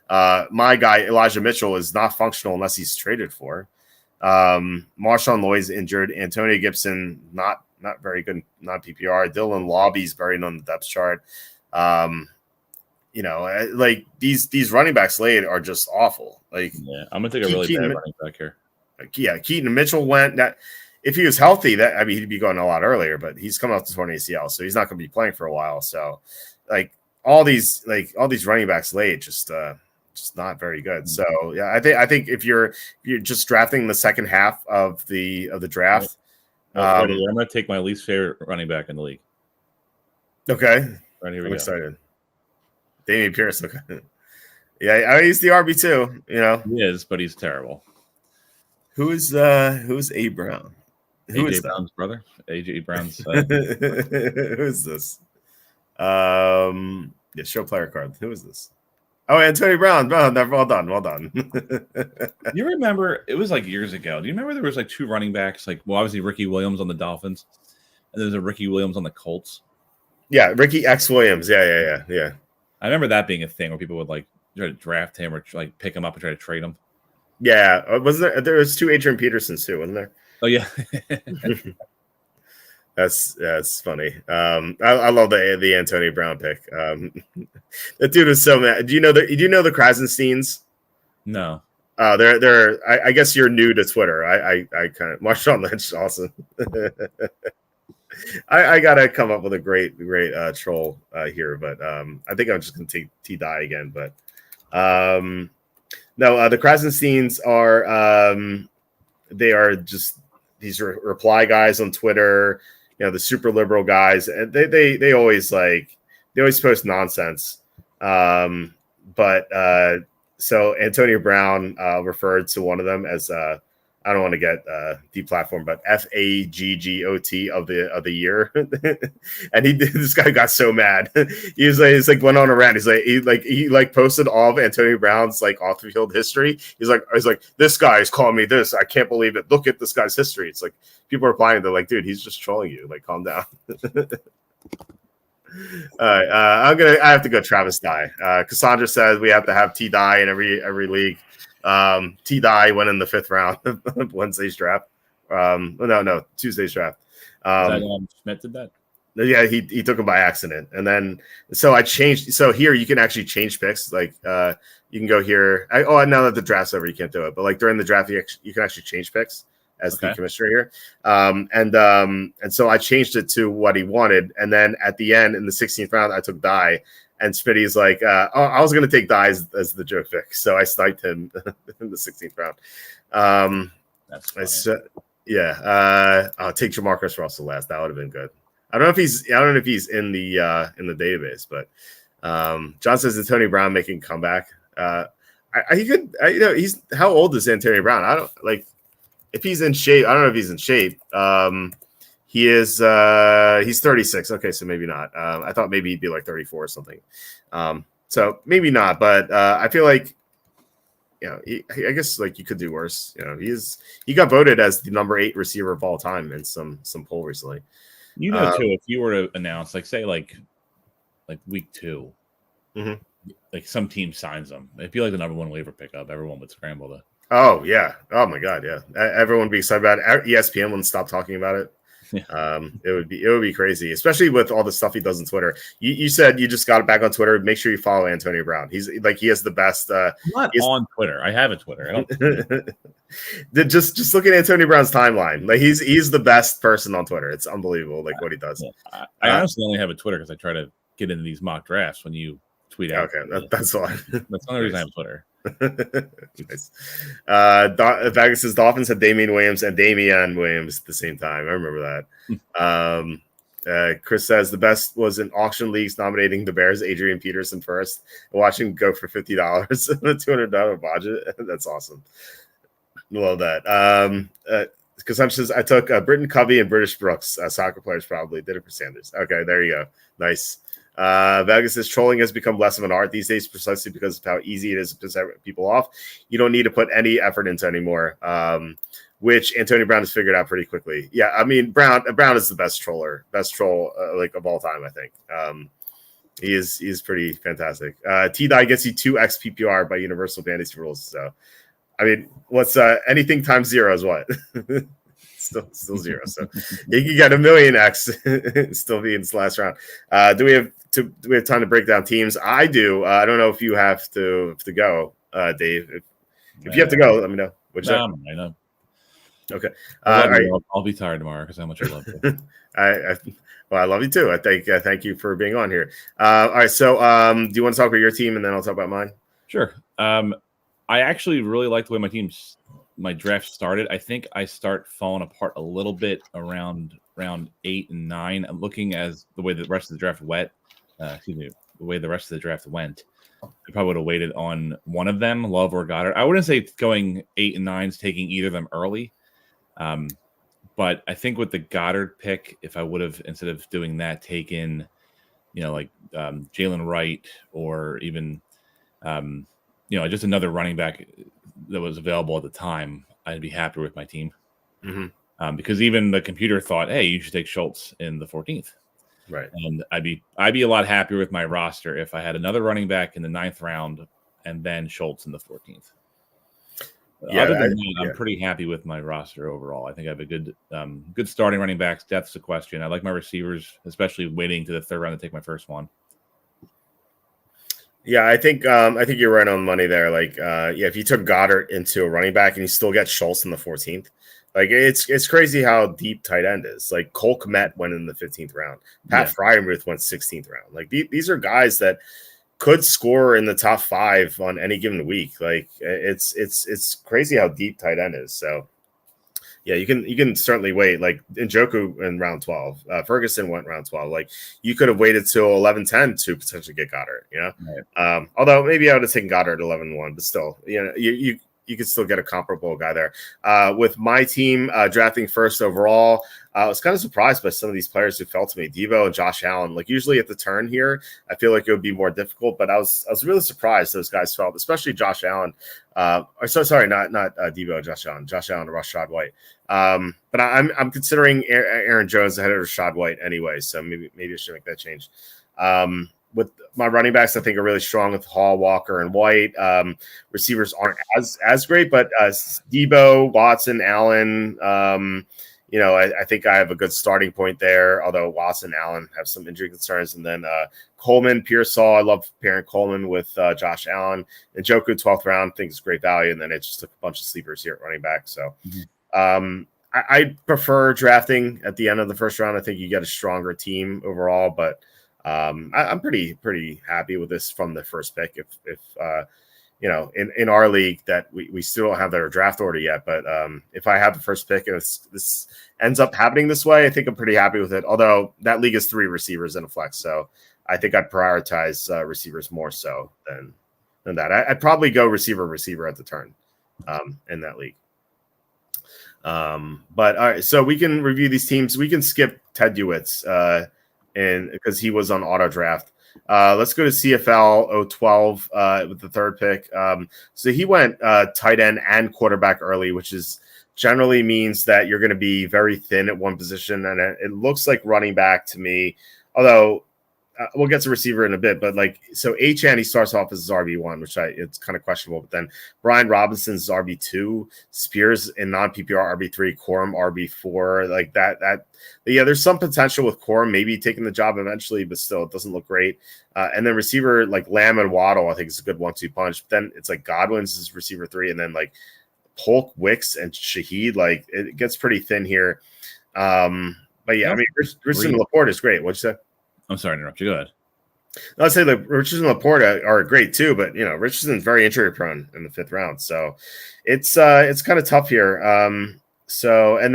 Speaker 2: My guy Elijah Mitchell is not functional unless he's traded for. Marshawn Lloyd's injured. Antonio Gibson not very good, not PPR. Dylan Lobby's buried on the depth chart. Like these running backs late are just awful. Like
Speaker 1: I'm gonna take a really bad running back here.
Speaker 2: Keaton Mitchell went that. If he was healthy, he'd be going a lot earlier, but he's coming off the torn ACL, so he's not going to be playing for a while. So, like all these running backs late, just not very good. So, yeah, I think if you're just drafting the second half of the draft,
Speaker 1: I'm going to take my least favorite running back in the league.
Speaker 2: Okay,
Speaker 1: Right here,
Speaker 2: I'm excited. Damian Pierce. Okay. Yeah, he's the RB2, you know.
Speaker 1: He is, but he's terrible.
Speaker 2: Who's A. Brown? Who is
Speaker 1: AJ
Speaker 2: that?
Speaker 1: Brown's brother. AJ Brown's.
Speaker 2: Who's this? Yeah, show player card. Who is this? Oh, Antonio Brown. Oh, well done. Well done.
Speaker 1: You remember, it was like years ago. Do you remember there was like two running backs? Like, well, obviously Ricky Williams on the Dolphins, and there was a Ricky Williams on the Colts.
Speaker 2: Yeah, Ricky X Williams. Yeah.
Speaker 1: I remember that being a thing where people would like try to draft him or like pick him up and try to trade him.
Speaker 2: Yeah. Was there was two Adrian Petersons too, wasn't there?
Speaker 1: Oh yeah.
Speaker 2: That's funny. I love the Antonio Brown pick. That dude was so mad. Do you know the Krasensteins?
Speaker 1: No.
Speaker 2: They're I guess you're new to Twitter. I kind of Marshawn Lynch awesome. I gotta come up with a great troll here, but I think I'm just gonna take T-Die again. But no, the Krasensteins are they are just these reply guys on Twitter. You know, the super liberal guys, and they always post nonsense. So Antonio Brown referred to one of them as I don't want to get deplatformed, but FAGGOT of the year, and this guy got so mad. He's like went on a rant. He posted all of Antonio Brown's like off the field history. He's like this guy is calling me this. I can't believe it. Look at this guy's history. It's like people are replying. They're like, dude, he's just trolling you. Like, calm down. All right, I have to go Travis Dye. Cassandra says we have to have T-Die in every league. T-Die went in the 5th round of Wednesday's draft. No, Tuesday's draft.
Speaker 1: Schmidt did that?
Speaker 2: Yeah, he took him by accident. And then so I changed. So here you can actually change picks. Like you can go here. Now that the draft's over, you can't do it. But like during the draft, you can actually change picks as the commissioner here. And so I changed it to what he wanted. And then at the end in the 16th round, I took Die. And Smitty's like, I was going to take Die as the joke pick. So I sniped him in the 16th round.
Speaker 1: That's funny.
Speaker 2: I'll take Jamarcus Russell last. That would have been good. I don't know if he's in the database, but John says Antonio Brown making a comeback. He's how old is Antonio Brown? I don't like if he's in shape. I don't know if he's in shape. He is he's 36. Okay, so maybe not. I thought maybe he'd be like 34 or something. So maybe not, but I feel like I guess like you could do worse. He got voted as the number 8 receiver of all time in some poll recently.
Speaker 1: Too, if you were to announce like week 2, like some team signs them, it'd be like the number 1 waiver pickup. Everyone would scramble to.
Speaker 2: Oh yeah. Oh my God. Yeah. Everyone would be excited about it. ESPN wouldn't stop talking about it. Yeah. It would be crazy, especially with all the stuff he does on Twitter. You said you just got it back on Twitter. Make sure you follow Antonio Brown. He's like he has the best.
Speaker 1: I'm not on Twitter. I have a Twitter. I
Speaker 2: don't. just look at Antonio Brown's timeline. Like he's the best person on Twitter. It's unbelievable. Like what he does.
Speaker 1: Yeah. I honestly only have a Twitter because I try to get into these mock drafts when you tweet out.
Speaker 2: Okay, that's why.
Speaker 1: That's the only reason I have Twitter.
Speaker 2: Nice. Vegas says Dolphins had Damian Williams and Damian Williams at the same time. I remember that. Chris says the best was in auction leagues nominating the Bears Adrian Peterson first and watching him go for $50 $200 budget. That's awesome. Love that. Because says I took Britton Covey and British Brooks, soccer players probably did it for Sanders. Okay, there you go. Nice. Vegas says trolling has become less of an art these days precisely because of how easy it is to piss people off. You don't need to put any effort into anymore, which Antonio Brown has figured out pretty quickly. Yeah, I mean Brown is the best troll like of all time. I think he is pretty fantastic. T-Die gets you 2x PPR by Universal Fantasy Rules. So I mean, what's anything times 0 is what? Still 0. So you can get 1,000,000x still be in this last round. Do we have time to break down teams? I do. I don't know if you have to go, Dave. If you have to go, let me know.
Speaker 1: I know.
Speaker 2: Okay.
Speaker 1: I'll be tired tomorrow because how much I love you.
Speaker 2: I love you too. I thank you for being on here. All right. So do you want to talk about your team and then I'll talk about mine?
Speaker 1: Sure. I actually really like the way my draft started. I think I start falling apart a little bit around round 8 and 9. I'm looking as the way the rest of the draft went. the way the rest of the draft went, I probably would have waited on one of them, Love or Goddard. I wouldn't say going 8 and 9s, taking either of them early. But I think with the Goddard pick, if I would have, instead of doing that, taken, like Jalen Wright or even, just another running back that was available at the time, I'd be happier with my team.
Speaker 2: Mm-hmm.
Speaker 1: Because even the computer thought, hey, you should take Schultz in the 14th.
Speaker 2: Right.
Speaker 1: And I'd be a lot happier with my roster if I had another running back in the 9th round and then Schultz in the 14th.
Speaker 2: Yeah,
Speaker 1: Other than that, I'm pretty happy with my roster overall. I think I have a good starting running backs. Depth's a question. I like my receivers, especially waiting to the 3rd round to take my first one.
Speaker 2: Yeah, I think you're right on the money there. Like, if you took Goddard into a running back and you still get Schultz in the 14th, like it's crazy how deep tight end is. Like Cole Kmet went in the 15th round. Pat Fryermuth went 16th round. Like these are guys that could score in the top 5 on any given week. Like it's crazy how deep tight end is. So yeah, you can certainly wait. Like Njoku in round 12, Ferguson went round 12. Like you could have waited till 11-10 to potentially get Goddard.
Speaker 1: Right.
Speaker 2: Although maybe I would have taken Goddard 11-1, but still, you could still get a comparable guy there. With my team drafting first overall, I was kind of surprised by some of these players who fell to me. Deebo and Josh Allen. Like usually at the turn here, I feel like it would be more difficult, but I was really surprised those guys fell, especially Josh Allen. Not Deebo, Josh Allen. Josh Allen and Rashad White. But I'm considering Aaron Jones ahead of Rashad White anyway, so maybe I should make that change. With my running backs, I think are really strong with Hall, Walker, and White. Receivers aren't as great, but Deebo, Watson, Allen. I think I have a good starting point there. Although Watson, Allen have some injury concerns, and then Coleman, Pearsall. I love pairing Coleman with Josh Allen. And Njoku, 12th round, I think it's great value. And then it just took a bunch of sleepers here at running back. So I prefer drafting at the end of the first round. I think you get a stronger team overall, but I'm pretty happy with this from the first pick. If in our league that we still don't have their draft order yet, but if I have the first pick and this ends up happening this way, I think I'm pretty happy with it. Although that league is 3 receivers and a flex, so I think I'd prioritize receivers more so than that. I'd probably go receiver at the turn in that league. But all right, so we can review these teams. We can skip Ted Dewitz and because he was on auto draft. Let's go to CFL 012 with the 3rd pick. So he went tight end and quarterback early, which is generally means that you're going to be very thin at one position. And it looks like running back to me, although we'll get to receiver in a bit, but so Achane, he starts off as RB1, which it's kind of questionable, but then Brian Robinson's RB2, Spears in non-PPR RB3, Corum RB4, like that. Yeah, there's some potential with Corum maybe taking the job eventually, but still it doesn't look great. And then receiver like Lamb and Waddle, I think is a good 1-2 punch. But then it's like Godwin's is receiver 3, and then like Polk, Wicks, and Shaheed, like it gets pretty thin here. But yeah, I mean, Richardson and Laporte is great. What'd you say?
Speaker 1: I'm sorry to interrupt you. Go ahead.
Speaker 2: I'd say that Richardson and Laporte are great too, but Richardson's very injury prone in the 5th round, so it's kind of tough here. And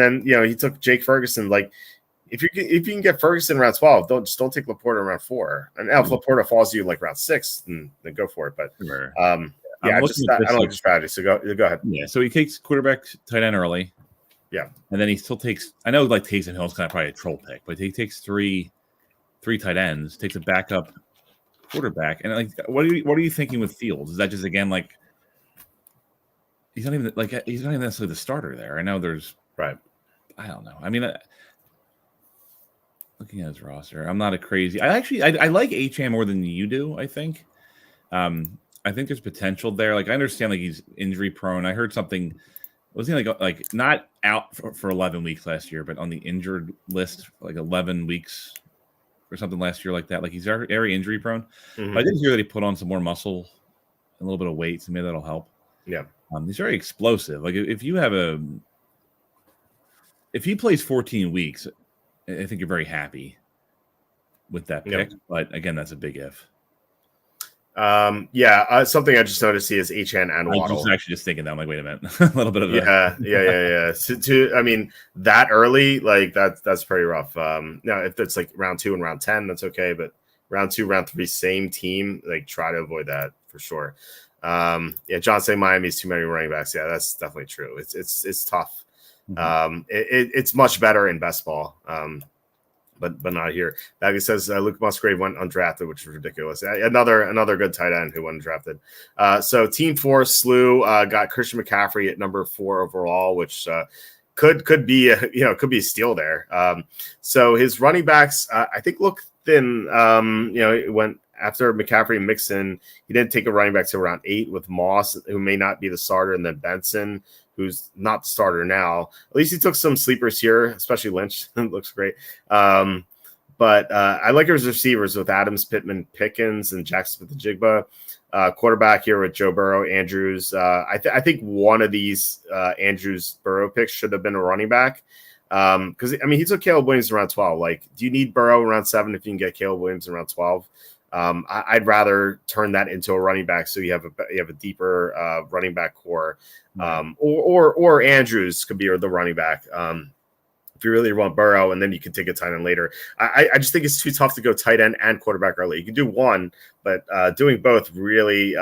Speaker 2: then he took Jake Ferguson. Like if you can get Ferguson around 12, don't take Laporte around 4. And now if Laporte falls you like around 6, then go for it. But I don't like the strategy. So go ahead.
Speaker 1: Yeah, so he takes quarterback, tight end early.
Speaker 2: Yeah, and
Speaker 1: then he still takes. I know like Taysom Hill's kind of probably a troll pick, but he takes three tight ends, takes a backup quarterback, and like, what are you thinking with Fields? Is that just again like he's not even necessarily the starter there? I know there's
Speaker 2: right.
Speaker 1: I don't know. I mean, looking at his roster, I'm not a crazy. I like Achane more than you do. I think there's potential there. Like I understand like he's injury prone. I heard something. Was he like not out for 11 weeks last year, but on the injured list for like 11 weeks? Or something last year like that. Like he's very injury prone.
Speaker 2: Mm-hmm.
Speaker 1: But I did hear that he put on some more muscle, a little bit of weight, so maybe that'll help.
Speaker 2: Yeah.
Speaker 1: He's very explosive. Like if he plays 14 weeks, I think you're very happy with that pick. Yep. But again, that's a big if.
Speaker 2: Something I just noticed is Achane and Waddle.
Speaker 1: I was actually just thinking that. I'm like, wait a minute, a little bit of
Speaker 2: yeah. So I mean, that early, like that's pretty rough. Now if it's like round 2 and round 10, that's okay, but round 2, round 3, same team, like try to avoid that for sure. John saying Miami's too many running backs. Yeah, that's definitely true. It's tough. It's much better in best ball. But not here. Baggy says Luke Musgrave went undrafted, which is ridiculous. Another good tight end who went undrafted. So Team 4 slew got Christian McCaffrey at number 4 overall, which could be a steal there. So his running backs I think look thin. It went after McCaffrey and Mixon. He didn't take a running back to around 8 with Moss, who may not be the starter, and then Benson, who's not the starter now. At least he took some sleepers here, especially Lynch. Looks great. But I like his receivers with Adams, Pittman, Pickens, and Jackson Smith-Njigba. Quarterback here with Joe Burrow, Andrews. I think one of these Andrews Burrow picks should have been a running back. Because, he took Caleb Williams around 12. Like, do you need Burrow around 7 if you can get Caleb Williams around 12? I'd rather turn that into a running back so you have a deeper running back core, or Andrews could be the running back if you really want Burrow, and then you can take a tight end later. I just think it's too tough to go tight end and quarterback early. You can do one, but doing both really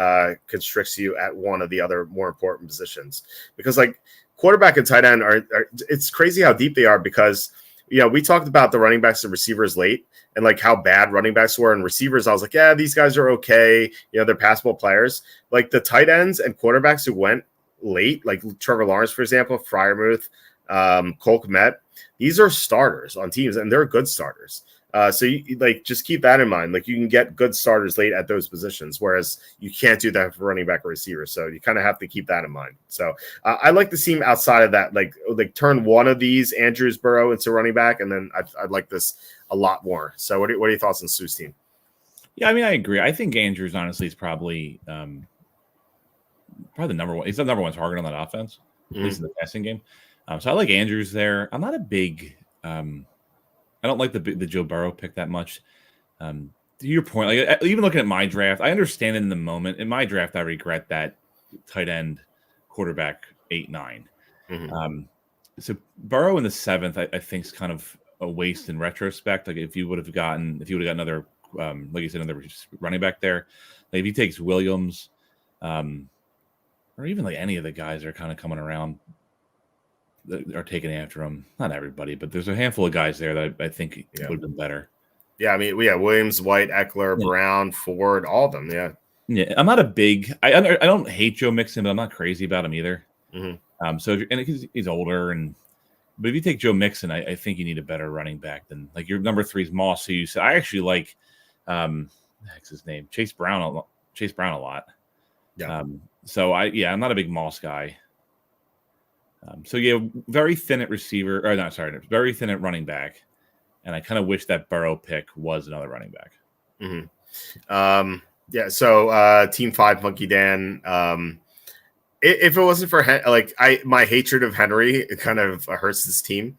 Speaker 2: constricts you at one of the other more important positions, because like quarterback and tight end are it's crazy how deep they are, because we talked about the running backs and receivers late, and like how bad running backs were, and receivers, I was like, yeah, these guys are okay. They're passable players. Like the tight ends and quarterbacks who went late, like Trevor Lawrence, for example, Freiermuth, Cole Kmet, these are starters on teams, and they're good starters. So you like just keep that in mind. Like you can get good starters late at those positions, whereas you can't do that for running back or receiver. So you kind of have to keep that in mind. So I like to see outside of that, like turn one of these Andrews Burrow into running back, and then I'd like this a lot more. So what are your thoughts on Sue's team?
Speaker 1: Yeah, I agree. I think Andrews honestly is probably the number one. He's the number one target on that offense, at least in the passing game. So I like Andrews there. I'm not a big. I don't like the Joe Burrow pick that much. To your point, like even looking at my draft, I understand it in the moment. In my draft, I regret that tight end, quarterback 8-9. So Burrow in the 7th, I think is kind of a waste in retrospect. Like if you would have gotten another, like you said, another running back there. Like if he takes Williams, or even like any of the guys that are kind of coming around, that are taking after him. Not everybody, but there's a handful of guys there that I think would have been better.
Speaker 2: Yeah, Williams, White, Eckler, Brown, Ford, all of them.
Speaker 1: Yeah. I'm not a big. I don't hate Joe Mixon, but I'm not crazy about him either. So he's older, but if you take Joe Mixon, I think you need a better running back than like your number 3 is Moss. So you said I actually like what's his name, Chase Brown a lot. Yeah. I'm not a big Moss guy. Very thin at receiver, very thin at running back, and I kind of wish that Burrow pick was another running back.
Speaker 2: So Team 5, Funky Dan. If it wasn't for my hatred of Henry, it kind of hurts this team.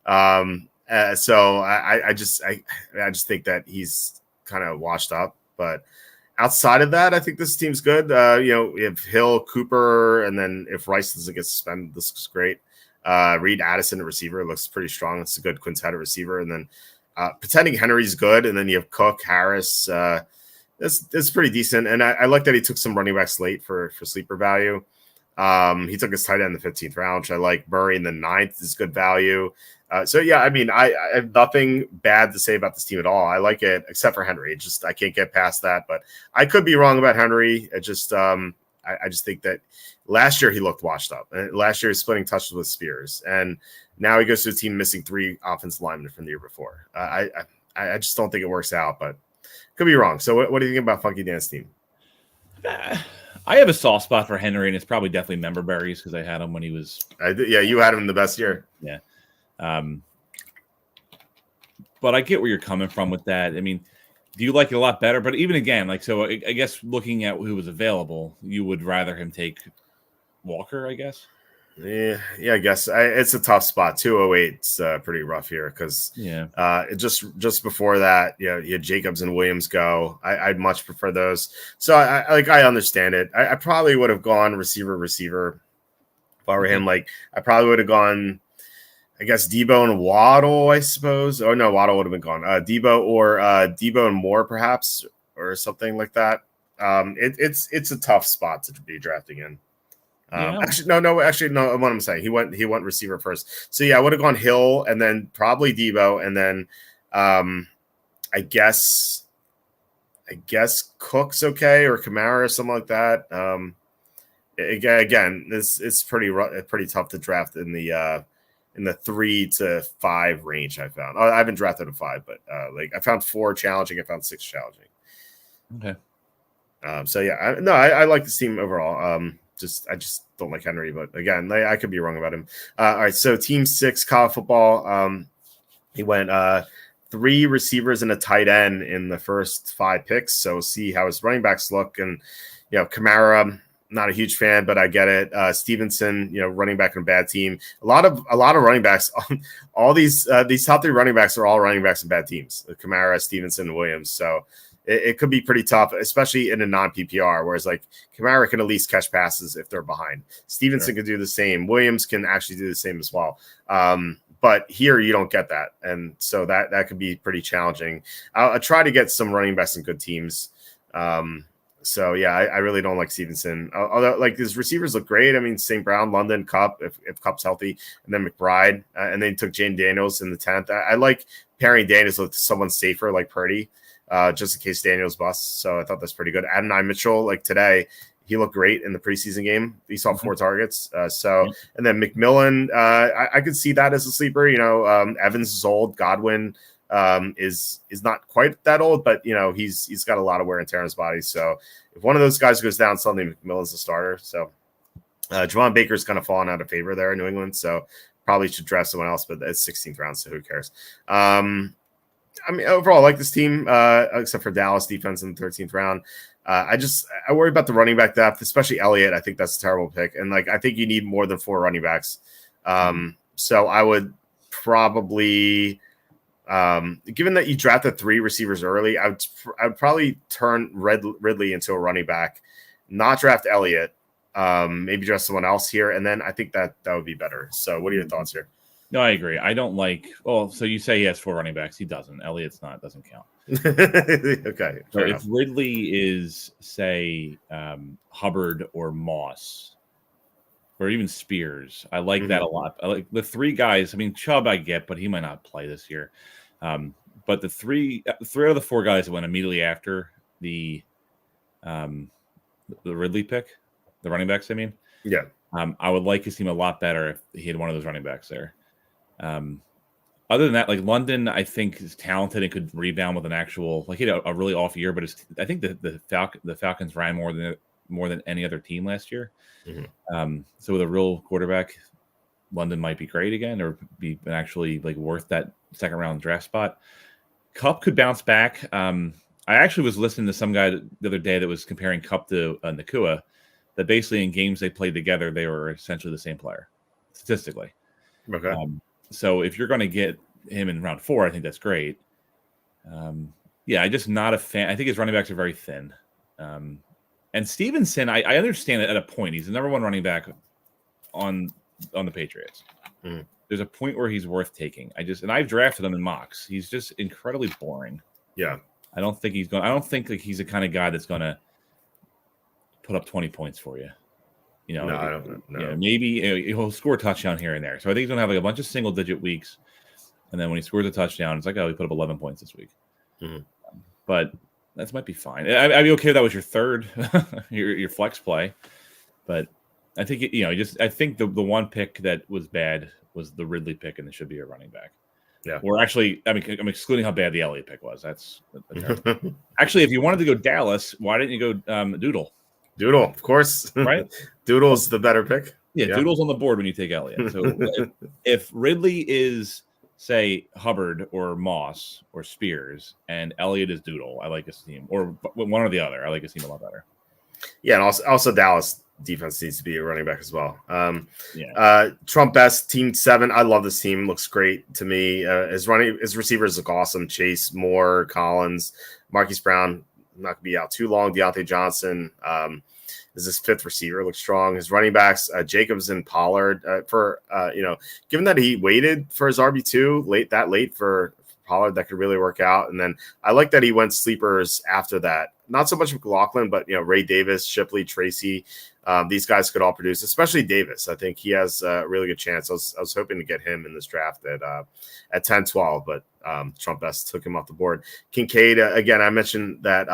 Speaker 2: So I just think that he's kind of washed up, but. Outside of that, I think this team's good. We have Hill, Cooper, and then if Rice doesn't get suspended, this looks great. Reed Addison, the receiver, looks pretty strong. It's a good quintet receiver. And then pretending Henry's good, and then you have Cook, Harris. That's pretty decent. And I like that he took some running backs late for sleeper value. He took his tight end in the 15th round, which I like. Murray in the 9th is good value. I have nothing bad to say about this team at all. I like it, except for Henry. I can't get past that. But I could be wrong about Henry. I just think that last year he looked washed up. And last year he was splitting touches with Spears, and now he goes to a team missing 3 offensive linemen from the year before. I just don't think it works out, but could be wrong. So what do you think about Funky Dan's team?
Speaker 1: I have a soft spot for Henry, and it's probably definitely member berries because I had him when he was.
Speaker 2: You had him in the best year.
Speaker 1: Yeah. But I get where you're coming from with that. Do you like it a lot better? But even again, I guess looking at who was available, you would rather him take Walker, I guess.
Speaker 2: Yeah, I guess it's a tough spot. 208's pretty rough here because just before that, you had Jacobs and Williams go. I'd much prefer those. So I understand it. I probably would have gone receiver if I were him. Like I probably would have gone I guess Debo and Waddle, I suppose. Oh no, Waddle would have been gone. Debo and Moore, perhaps, or something like that. It's a tough spot to be drafting in. Actually, no. What I'm saying, he went receiver first. So yeah, I would have gone Hill and then probably Debo, and then I guess Cook's okay, or Kamara or something like that. Again, it's pretty tough to draft in the 3 to 5 range. I found. I haven't drafted a 5, but I found 4 challenging. I found 6 challenging.
Speaker 1: Okay.
Speaker 2: So yeah, I like this team overall. I just don't like Henry, but again, I could be wrong about him. All right, so team 6 college football. He went 3 receivers and a tight end in the first 5 picks. So we'll see how his running backs look. And Kamara, not a huge fan, but I get it. Stevenson, running back in a bad team. A lot of running backs. All these top 3 running backs are all running backs in bad teams. Kamara, Stevenson, and Williams. So it could be pretty tough, especially in a non-PPR, whereas Kamara can at least catch passes if they're behind. Stevenson can do the same. Williams can actually do the same as well. But here you don't get that. And so that could be pretty challenging. I'll try to get some running backs in good teams. So yeah, I really don't like Stevenson. Although his receivers look great. I mean, St. Brown, London, Cup, if Cup's healthy, and then McBride, and then he took Jane Daniels in the 10th. I like pairing Daniels with someone safer like Purdy. Just in case Daniels busts. So I thought that's pretty good. Adonai Mitchell, today, he looked great in the preseason game. He saw 4 targets. And then McMillan, I could see that as a sleeper. Evans is old. Godwin is not quite that old, but he's got a lot of wear and tear on his body. So if one of those guys goes down, suddenly McMillan's a starter. So Javon Baker's kind of fallen out of favor there in New England. So probably should draft someone else, but it's 16th round, so who cares? I mean, overall, I like this team, except for Dallas defense in the 13th round. I worry about the running back depth, especially Elliott. I think that's a terrible pick. And I think you need more than 4 running backs. So I would probably, given that you drafted 3 receivers early, I would probably turn Ridley into a running back, not draft Elliott, maybe draft someone else here. And then I think that would be better. So what are your thoughts here?
Speaker 1: No, I agree. I don't like. Well, so you say he has 4 running backs. He doesn't. Elliott's not. Doesn't count.
Speaker 2: Okay.
Speaker 1: So if Ridley is, say, Hubbard or Moss, or even Spears, I like that a lot. I like the 3 guys. I mean, Chubb I get, but he might not play this year. But the 3 out of the 4 guys that went immediately after the Ridley pick, the running backs. I mean,
Speaker 2: yeah.
Speaker 1: I would like his team a lot better if he had one of those running backs there. Other than that, London, I think is talented and could rebound with an actual. He had a really off year, but I think the Falcons ran more than any other team last year. So with a real quarterback, London might be great again, or be actually worth that 2nd round draft spot. Kupp could bounce back. I actually was listening to some guy the other day that was comparing Kupp to Nakua. That basically in games they played together, they were essentially the same player statistically.
Speaker 2: Okay.
Speaker 1: So if you're going to get him in round 4, I think that's great. I'm just not a fan. I think his running backs are very thin. And Stevenson, I understand that at a point he's the number 1 running back on the Patriots. There's a point where he's worth taking. I've drafted him in mocks. He's just incredibly boring.
Speaker 2: Yeah.
Speaker 1: I don't think he's the kind of guy that's going to put up 20 points for you.
Speaker 2: No, I don't know.
Speaker 1: Yeah, maybe he'll score a touchdown here and there. So I think he's going to have a bunch of single-digit weeks. And then when he scores a touchdown, it's he put up 11 points this week. But that might be fine. I'd be okay if that was your 3rd, your flex play. But I think, I think the one pick that was bad was the Ridley pick, and it should be a running back.
Speaker 2: Yeah.
Speaker 1: Or actually, I'm excluding how bad the Elliott pick was. That's actually, if you wanted to go Dallas, why didn't you go Doodle?
Speaker 2: Doodle, of course.
Speaker 1: Right?
Speaker 2: Doodle's the better pick.
Speaker 1: Yeah, Doodle's on the board when you take Elliott. So if Ridley is, say, Hubbard or Moss or Spears, and Elliott is Doodle, I like his team. Or one or the other. I like his team a lot better. Yeah,
Speaker 2: and also Dallas defense needs to be a running back as well. Trump Best, team 7. I love this team. Looks great to me. His receivers look awesome. Chase, Moore, Collins, Marquise Brown. not going to be out too long. Deontay Johnson is his 5th receiver, looks strong. His running backs, Jacobs and Pollard. Given that he waited for his RB2 late for Pollard, that could really work out. And then I like that he went sleepers after that. Not so much McLaughlin, but Ray Davis, Shipley, Tracy. These guys could all produce, especially Davis. I think he has a really good chance. I was hoping to get him in this draft at 10-12, but Trump Best took him off the board. Kincaid, again, I mentioned that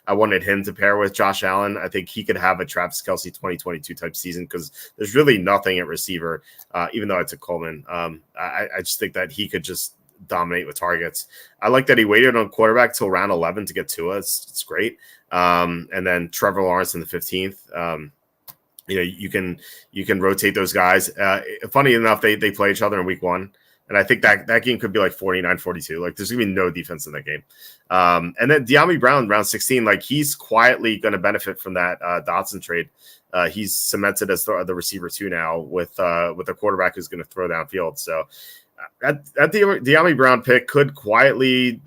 Speaker 2: I wanted him to pair with Josh Allen. I think he could have a Travis Kelce 2022 type season because there's really nothing at receiver, even though I took Coleman. I just think that he could just dominate with targets. I like that he waited on quarterback till round 11 to get Tua. It's great. And then Trevor Lawrence in the 15th. You can rotate those guys. Funny enough, they play each other in week 1. And I think that game could be like 49-42. Like there's going to be no defense in that game. And then De'Ami Brown, round 16, like he's quietly going to benefit from that Dotson trade. He's cemented as the receiver 2 now with a quarterback who's going to throw downfield. So that De'Ami Brown pick could quietly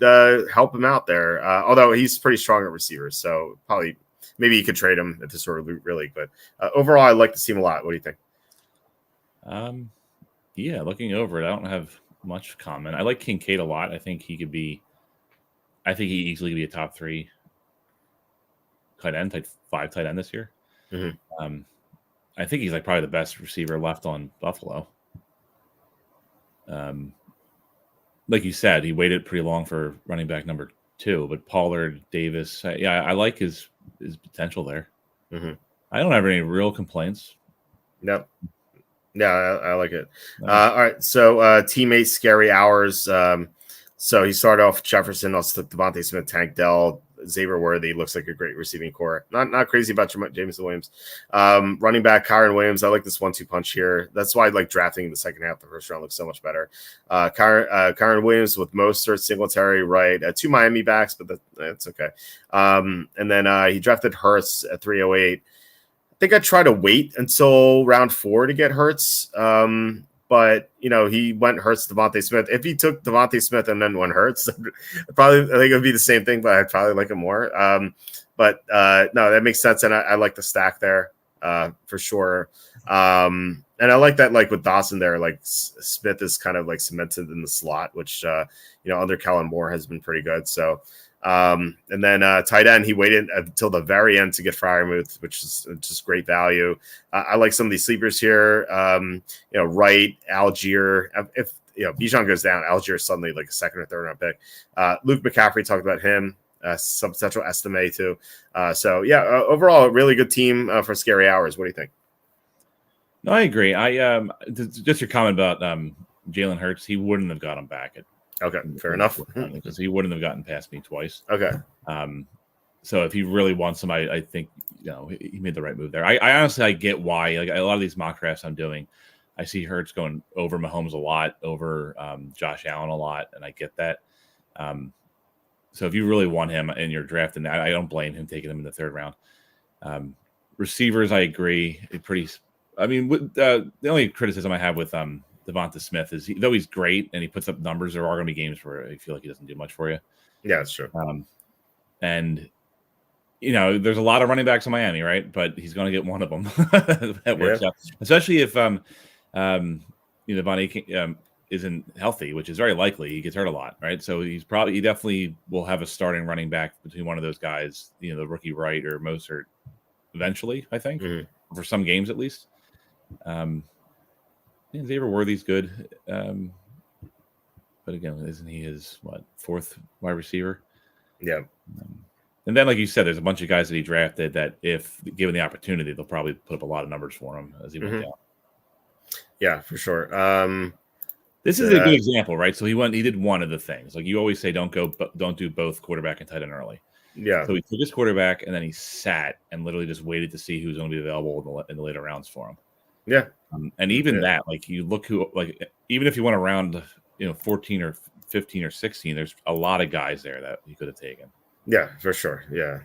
Speaker 2: help him out there. Although he's pretty strong at receivers. So probably maybe you could trade him at this sort of loot really. But overall, I like the team a lot. What do you think?
Speaker 1: Yeah, looking over it, I don't have much comment. I like Kincaid a lot. I think he easily could be a top 3 tight end, type 5 tight end this year.
Speaker 2: Mm-hmm.
Speaker 1: I think he's like probably the best receiver left on Buffalo. Like you said, he waited pretty long for running back number 2, but Pollard, Davis, I like his potential there.
Speaker 2: Mm-hmm.
Speaker 1: I don't have any real complaints.
Speaker 2: No. Yeah, I like it. All right, so teammates, scary hours. So he started off Jefferson, also Devontae Smith, Tank Dell, Xavier Worthy looks like a great receiving core. Not crazy about Jameson Williams. Running back Kyron Williams. I like this 1-2 punch here. That's why I like drafting in the second half. The first round looks so much better. Kyron Williams with Mostert, Singletary, right. 2 Miami backs, but that's okay. And then he drafted Hurts at 308. I think I try to wait until round 4 to get Hurts. But he went Hurts, Devontae Smith. If he took Devontae Smith and then went Hurts, I think it would be the same thing, but I'd probably like him more. No, that makes sense, and I like the stack there for sure. And I like that, like with Dawson there, like Smith is kind of like cemented in the slot, which under Kellen Moore has been pretty good. So. And then tight end, he waited until the very end to get Freiermuth, which is just great value. I like some of these sleepers here. Wright, Algier. If Bijan goes down, Algier is suddenly like a 2nd or 3rd round pick. Luke McCaffrey, talked about him. Some potential estimate too. Overall, a really good team for scary hours. What do you think?
Speaker 1: No, I agree. Just your comment about Jalen Hurts, he wouldn't have got him back at.
Speaker 2: Okay, fair enough.
Speaker 1: Because he wouldn't have gotten past me twice.
Speaker 2: Okay.
Speaker 1: So if he really wants him, I think he made the right move there. I honestly I get why. Like a lot of these mock drafts I'm doing, I see Hurts going over Mahomes a lot, over Josh Allen a lot, and I get that. So if you really want him in your draft, and I don't blame him taking him in the 3rd round. Receivers, I agree. The only criticism I have with Devonta Smith is though he's great and he puts up numbers, there are going to be games where I feel like he doesn't do much for you.
Speaker 2: Yeah, that's true.
Speaker 1: And there's a lot of running backs in Miami, right? But he's going to get one of them that works out, especially if Vonnie isn't healthy, which is very likely. He gets hurt a lot, right? So he definitely will have a starting running back between one of those guys, the rookie Wright or Mostert, eventually. I think for some games at least. Xavier Worthy's good, but again, isn't he his 4th wide receiver?
Speaker 2: Yeah.
Speaker 1: And then, like you said, there's a bunch of guys that he drafted that, if given the opportunity, they'll probably put up a lot of numbers for him as he went down.
Speaker 2: Yeah, for sure.
Speaker 1: This is a good example, right? So he did one of the things. Like you always say, don't do both quarterback and tight end early.
Speaker 2: Yeah.
Speaker 1: So he took his quarterback and then he sat and literally just waited to see who's going to be available in the later rounds for him.
Speaker 2: Yeah.
Speaker 1: And even that, like you look even if you went around, 14 or 15 or 16, there's a lot of guys there that you could have taken.
Speaker 2: Yeah, for sure. Yeah.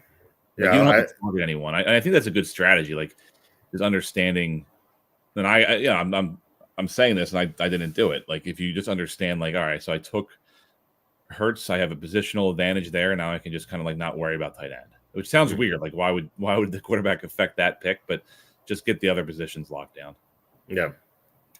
Speaker 1: You don't have to target anyone. I think that's a good strategy. Like, is understanding. And I'm saying this, and I didn't do it. Like, if you just understand, like, all right, so I took Hurts, I have a positional advantage there. Now I can just kind of like not worry about tight end, which sounds weird. Like why would the quarterback affect that pick? But just get the other positions locked down.
Speaker 2: Yeah.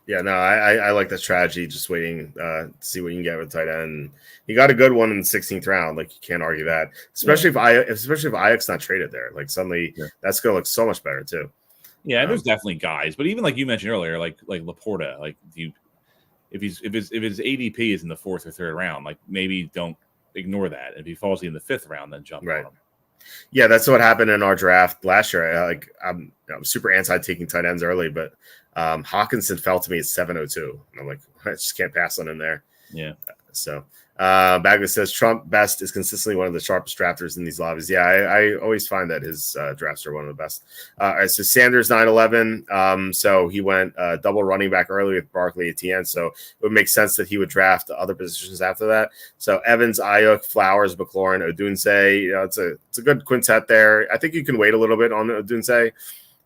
Speaker 2: Yeah, no, I like the strategy. Just waiting to see what you can get with tight end. He got a good one in the 16th round. Like you can't argue that, especially if Ajax not traded there. Like suddenly that's gonna look so much better too.
Speaker 1: Yeah, and there's definitely guys, but even like you mentioned earlier, like Laporta, like if his ADP is in the 4th or 3rd round, like maybe don't ignore that. If he falls in the 5th round, then jump on him.
Speaker 2: Yeah, that's what happened in our draft last year. I'm super anti taking tight ends early, but Hawkinson fell to me at 702. And I'm like, I just can't pass on him there.
Speaker 1: Yeah.
Speaker 2: So Bagley says Trump best is consistently one of the sharpest drafters in these lobbies. Yeah, I always find that his drafts are one of the best. All right, so Sanders 911. So he went double running back early with Barkley at TN. So it would make sense that he would draft other positions after that. So Evans, Ayuk, Flowers, McLaurin, Odunze. It's a good quintet there. I think you can wait a little bit on Odunze.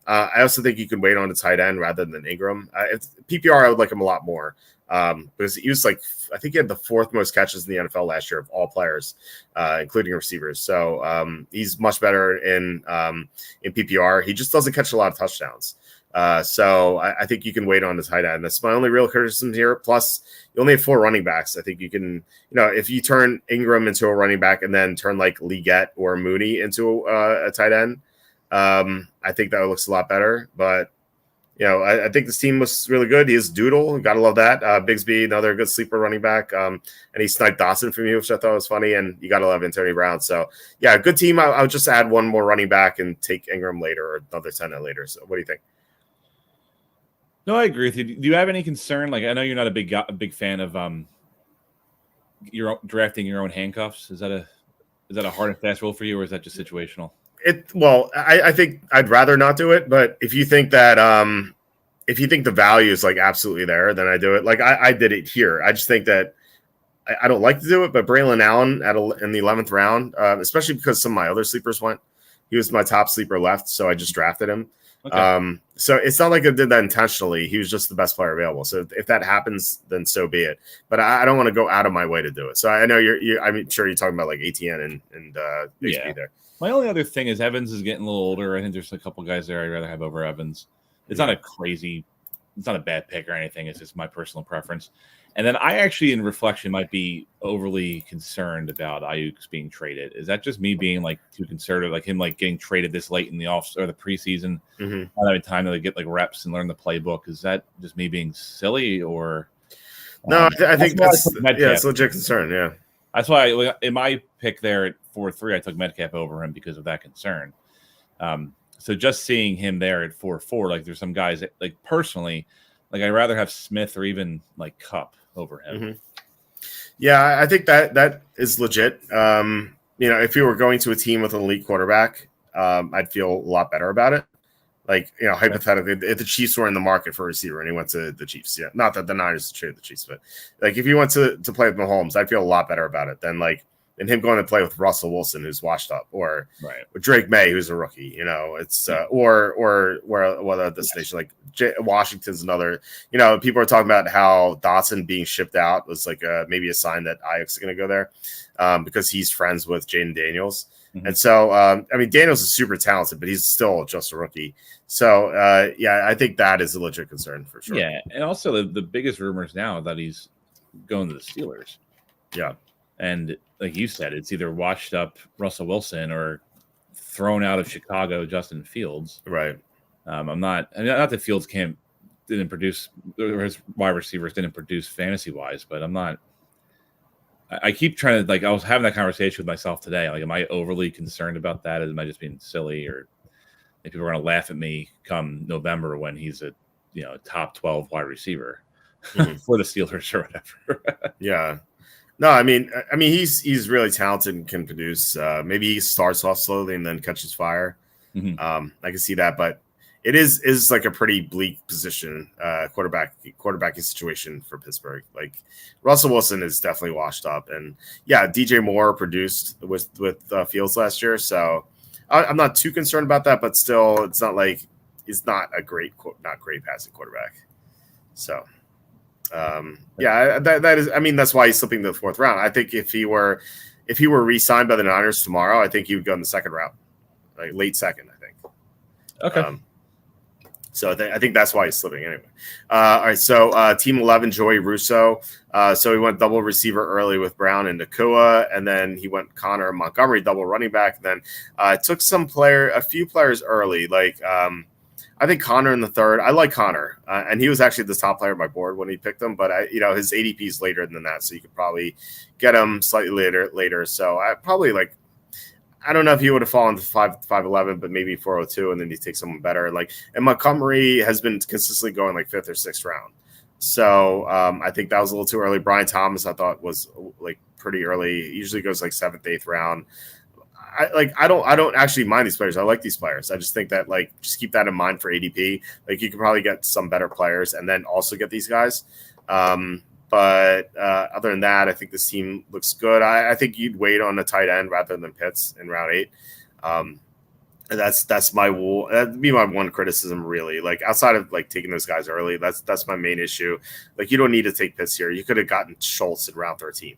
Speaker 2: I also think you can wait on the tight end rather than Ingram. PPR, I would like him a lot more. Because he was I think he had the 4th most catches in the NFL last year of all players, including receivers. So he's much better in PPR. He just doesn't catch a lot of touchdowns. So I think you can wait on the tight end. That's my only real criticism here. Plus, you only have 4 running backs. I think you can, if you turn Ingram into a running back and then turn like Leggett or Mooney into a tight end, I think that looks a lot better. But I think this team was really good. He is Doodle. Got to love that. Bigsby, another good sleeper running back. And he sniped Dawson from you, which I thought was funny. And you got to love Antonio Brown. So, yeah, good team. I would just add one more running back and take Ingram later or another 10 later. So, what do you think?
Speaker 1: No, I agree with you. Do you have any concern? Like, I know you're not a big fan of drafting your own handcuffs. Is that a hard and fast rule for you, or is that just situational?
Speaker 2: I think I'd rather not do it, but if you think that if you think the value is like absolutely there, then I do it. Like I did it here. I just think that I don't like to do it, but Braylon Allen in the 11th round, especially because some of my other sleepers went. He was my top sleeper left, so I just drafted him. Okay. So it's not like I did that intentionally. He was just the best player available. So if that happens, then so be it. But I don't want to go out of my way to do it. So I know I'm sure you're talking about like ATN and HP there.
Speaker 1: My only other thing is Evans is getting a little older. I think there's a couple guys there I'd rather have over Evans. It's not a bad pick or anything. It's just my personal preference. And then I actually, in reflection, might be overly concerned about Ayuk being traded. Is that just me being like too conservative, like him like getting traded this late in the or the preseason, not having time to get like reps and learn the playbook? Is that just me being silly or?
Speaker 2: No, I think that's it's a legit concern. Yeah,
Speaker 1: that's why in my pick there at 4-3, I took Metcalf over him because of that concern. So just seeing him there at 4-4, like there's some guys that, like personally, like I'd rather have Smith or even like Kupp over him.
Speaker 2: Yeah, I think that is legit. If you were going to a team with an elite quarterback, I'd feel a lot better about it. Like, hypothetically, if the Chiefs were in the market for a receiver and he went to the Chiefs, not that the Niners traded the Chiefs, but like if you went to play with Mahomes, I'd feel a lot better about it than like and him going to play with Russell Wilson, who's washed up, or Drake May, who's a rookie. It's or what other destination like Washington's another. People are talking about how Dotson being shipped out was like maybe a sign that Ajax is going to go there because he's friends with Jaden Daniels. And so, Daniels is super talented, but he's still just a rookie. So, I think that is a legit concern for sure.
Speaker 1: Yeah, and also the biggest rumors now that he's going to the Steelers.
Speaker 2: Yeah.
Speaker 1: And like you said, it's either washed up Russell Wilson or thrown out of Chicago Justin Fields.
Speaker 2: Right.
Speaker 1: Not that Fields didn't produce, or his wide receivers didn't produce fantasy-wise, but I'm not. I keep trying to, like, I was having that conversation with myself today. Like, am I overly concerned about that? Am I just being silly? Or if people are going to laugh at me come November when he's a, top 12 wide receiver for the Steelers or whatever.
Speaker 2: Yeah. No, I mean, he's really talented and can produce. Maybe he starts off slowly and then catches fire. I can see that, but it is like a pretty bleak position, quarterbacking situation for Pittsburgh. Like Russell Wilson is definitely washed up, and DJ Moore produced with Fields last year, so I'm not too concerned about that. But still, it's not like he's not great passing quarterback. So, That is. I mean, that's why he's slipping to the 4th round. I think if he were re-signed by the Niners tomorrow, I think he would go in the 2nd round, like late 2nd. I think.
Speaker 1: Okay.
Speaker 2: So I think that's why he's slipping anyway. All right, so Team 11, Joey Russo. So he went double receiver early with Brown and Nakua, and then he went Connor and Montgomery double running back. And then took a few players early, like I think Connor in the 3rd. I like Connor, and he was actually the top player on my board when he picked him. But his ADP is later than that, so you could probably get him slightly later. So I probably like. I don't know if he would have fallen to 5'11", but maybe 402, and then you take someone better. And Montgomery has been consistently going like 5th or 6th round. So I think that was a little too early. Brian Thomas, I thought, was like pretty early. He usually goes like 7th, 8th round. I don't actually mind these players. I like these players. I just think that just keep that in mind for ADP. Like you could probably get some better players and then also get these guys. But other than that, I think this team looks good. I think you'd wait on a tight end rather than Pitts in round 8. And that'd be my one criticism, really. Like outside of taking those guys early, that's my main issue. Like you don't need to take Pitts here. You could have gotten Schultz in round 13.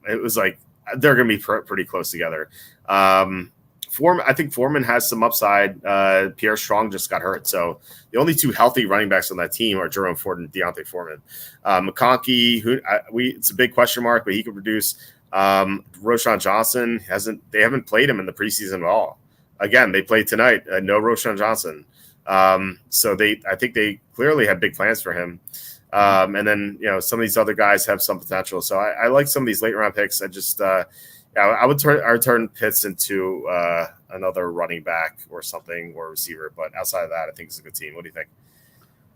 Speaker 2: It was like they're going to be pretty close together. I think Foreman has some upside. Pierre Strong just got hurt. So the only 2 healthy running backs on that team are Jerome Ford and Deontay Foreman. McConkey, it's a big question mark, but he could produce. Roschon Johnson they haven't played him in the preseason at all. Again, they played tonight. No Roschon Johnson. So I think they clearly had big plans for him. And then, some of these other guys have some potential. So I like some of these late round picks. I would turn Pitts into another running back or something or receiver. But outside of that, I think it's a good team. What do you think?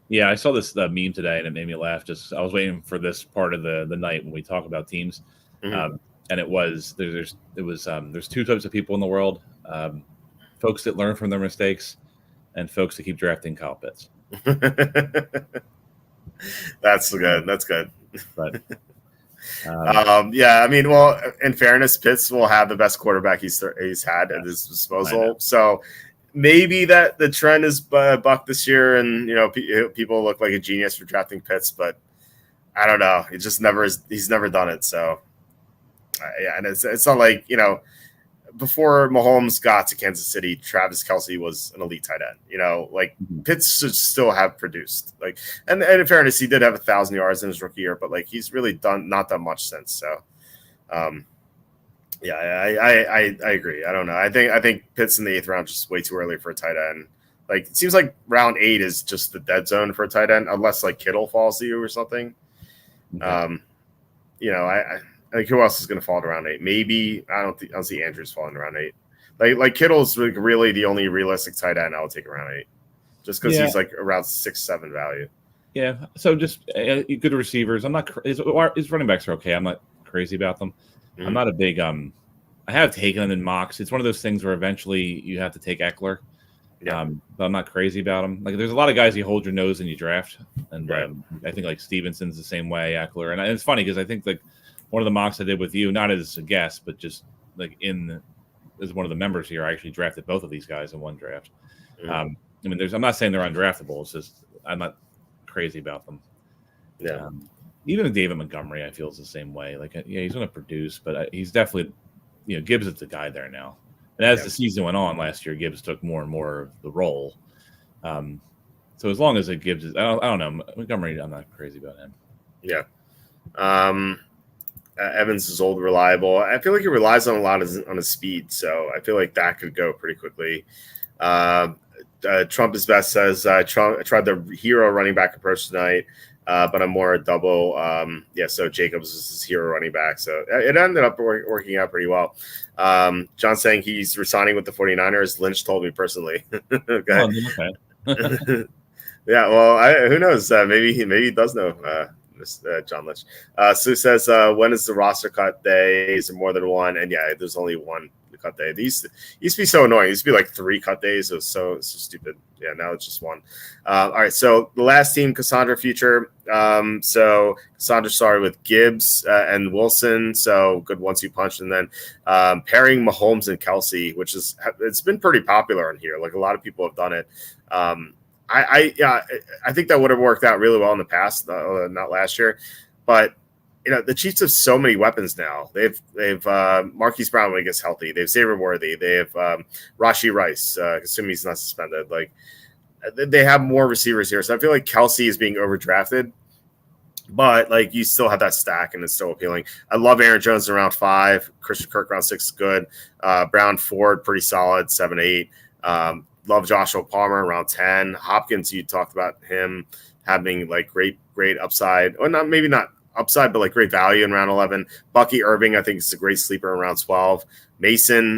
Speaker 1: Yeah, I saw this meme today and it made me laugh. I was waiting for this part of the night when we talk about teams, and it was there's 2 types of people in the world: folks that learn from their mistakes, and folks that keep drafting Kyle Pitts.
Speaker 2: That's good. That's good.
Speaker 1: But.
Speaker 2: I mean, well, in fairness, Pitts will have the best quarterback he's had at his disposal. So maybe that the trend is buck this year, and people look like a genius for drafting Pitts, but I don't know. It just he's never done it. So and it's not like before Mahomes got to Kansas City, Travis Kelce was an elite tight end. Pitts should still have produced. And in fairness, he did have 1,000 yards in his rookie year, but he's really not done much since. So, I agree. I don't know. I think Pitts in the 8th round just way too early for a tight end. It seems like round 8 is just the dead zone for a tight end, unless Kittle falls to you or something. Okay. Who else is going to fall to round 8? Maybe I don't see Andrews falling to round 8. Kittle's really the only realistic tight end I would take around 8, just because he's around 6-7 value.
Speaker 1: Yeah. So just good receivers. I'm not. His running backs are okay. I'm not crazy about them. I'm not a big. I have taken them in mocks. It's one of those things where eventually you have to take Eckler. Yeah. But I'm not crazy about them. There's a lot of guys you hold your nose and you draft, and I think Stevenson's the same way. Eckler, and it's funny because I think one of the mocks I did with you, not as a guest, but just as one of the members here, I actually drafted both of these guys in one draft. I'm not saying they're undraftable. It's just I'm not crazy about them.
Speaker 2: Yeah.
Speaker 1: Even David Montgomery, I feel is the same way. He's going to produce, but he's definitely, Gibbs is the guy there now. And as the season went on last year, Gibbs took more and more of the role. So as long as Gibbs is, I don't know, Montgomery, I'm not crazy about him.
Speaker 2: Yeah. Evans is old, reliable. I feel like he relies on a lot on his speed, so I feel like that could go pretty quickly. Trump is best says Trump tried the hero running back approach tonight, but I'm more a double. So Jacobs is his hero running back, so it ended up working out pretty well. John saying he's resigning with the 49ers. Lynch told me personally. Okay. Yeah, well, who knows? Maybe he does know. John Lynch. Sue says, when is the roster cut day? Is there more than one? And there's only one cut day. These used to be so annoying. It used to be 3 cut days. It was so stupid. Yeah, now it's just one. All right, so the last team, Cassandra Future. So Cassandra started with Gibbs and Wilson. So good 1-2 punch. And then pairing Mahomes and Kelce, it's been pretty popular in here. A lot of people have done it. I think that would have worked out really well in the past, not last year, but the Chiefs have so many weapons now. They've Marquise Brown when he gets healthy. They have Xavier Worthy. They have Rashee Rice, assuming he's not suspended. Like they have more receivers here, so I feel like Kelsey is being overdrafted. But like you still have that stack, and it's still appealing. I love Aaron Jones in round 5. Christian Kirk round 6 is good. Brown Ford pretty solid 7-8. Love Joshua Palmer around 10. Hopkins, you talked about him having like great upside, or maybe not upside, but like great value in round 11. Bucky Irving, I think, is a great sleeper in round 12. Mason,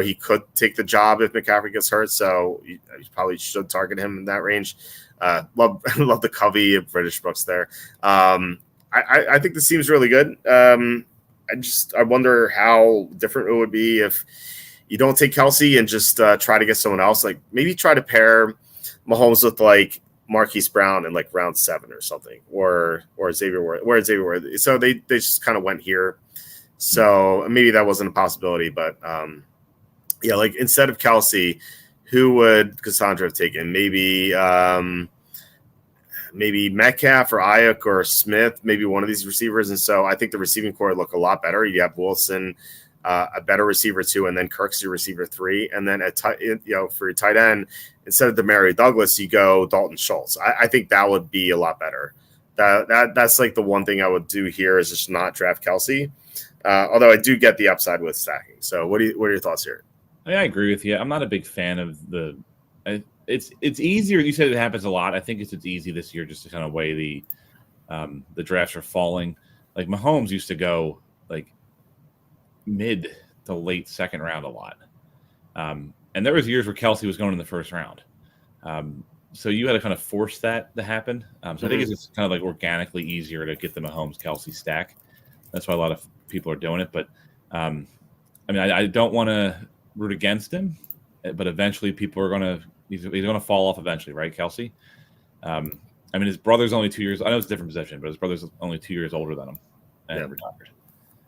Speaker 2: he could take the job if McCaffrey gets hurt, so you probably should target him in that range. Love the Covey of British Brooks there. I think this seems really good. I wonder how different it would be if you don't take Kelsey and just try to get someone else. Like maybe try to pair Mahomes with like Marquise Brown in like round 7 or something, or Xavier Worthy. So they just kind of went here. So maybe that wasn't a possibility, but like instead of Kelsey, who would Cassandra have taken? Maybe Metcalf or Ayuk or Smith, maybe one of these receivers. And so I think the receiving core would look a lot better. You have Wilson, a better receiver 2, and then Kirk's your receiver 3. And then for your tight end, instead of Demary Douglas, you go Dalton Schultz. I think that would be a lot better. That's like the one thing I would do here is just not draft Kelsey. Although I do get the upside with stacking. So what are your thoughts here?
Speaker 1: I agree with you. I'm not a big fan of it's easier. You said it happens a lot. I think it's easy this year just to kind of weigh the drafts are falling. Like Mahomes used to go like mid to late second round a lot. And there was years where Kelsey was going in the first round. So you had to kind of force that to happen. So I think it's just kind of like organically easier to get the Mahomes Kelsey stack. That's why a lot of people are doing it. But I don't want to root against him, but eventually people are going to he's going to fall off eventually, right, Kelsey? His brother's only 2 years. I know it's a different position, but his brother's only 2 years older than him and retired.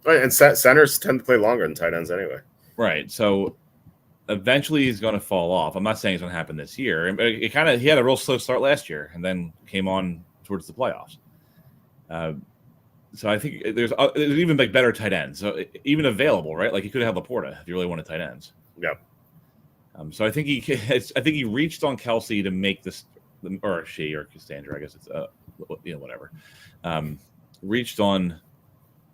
Speaker 2: Right, and centers tend to play longer than tight ends anyway.
Speaker 1: Right, so eventually he's going to fall off. I'm not saying it's going to happen this year. He had a real slow start last year and then came on towards the playoffs. So I think there's even like better tight ends, so even available, right? Like you could have Laporta if you really wanted tight ends.
Speaker 2: Yeah.
Speaker 1: So I think he reached on Kelsey to make this, or she, or Cassandra, I guess it's whatever. Reached on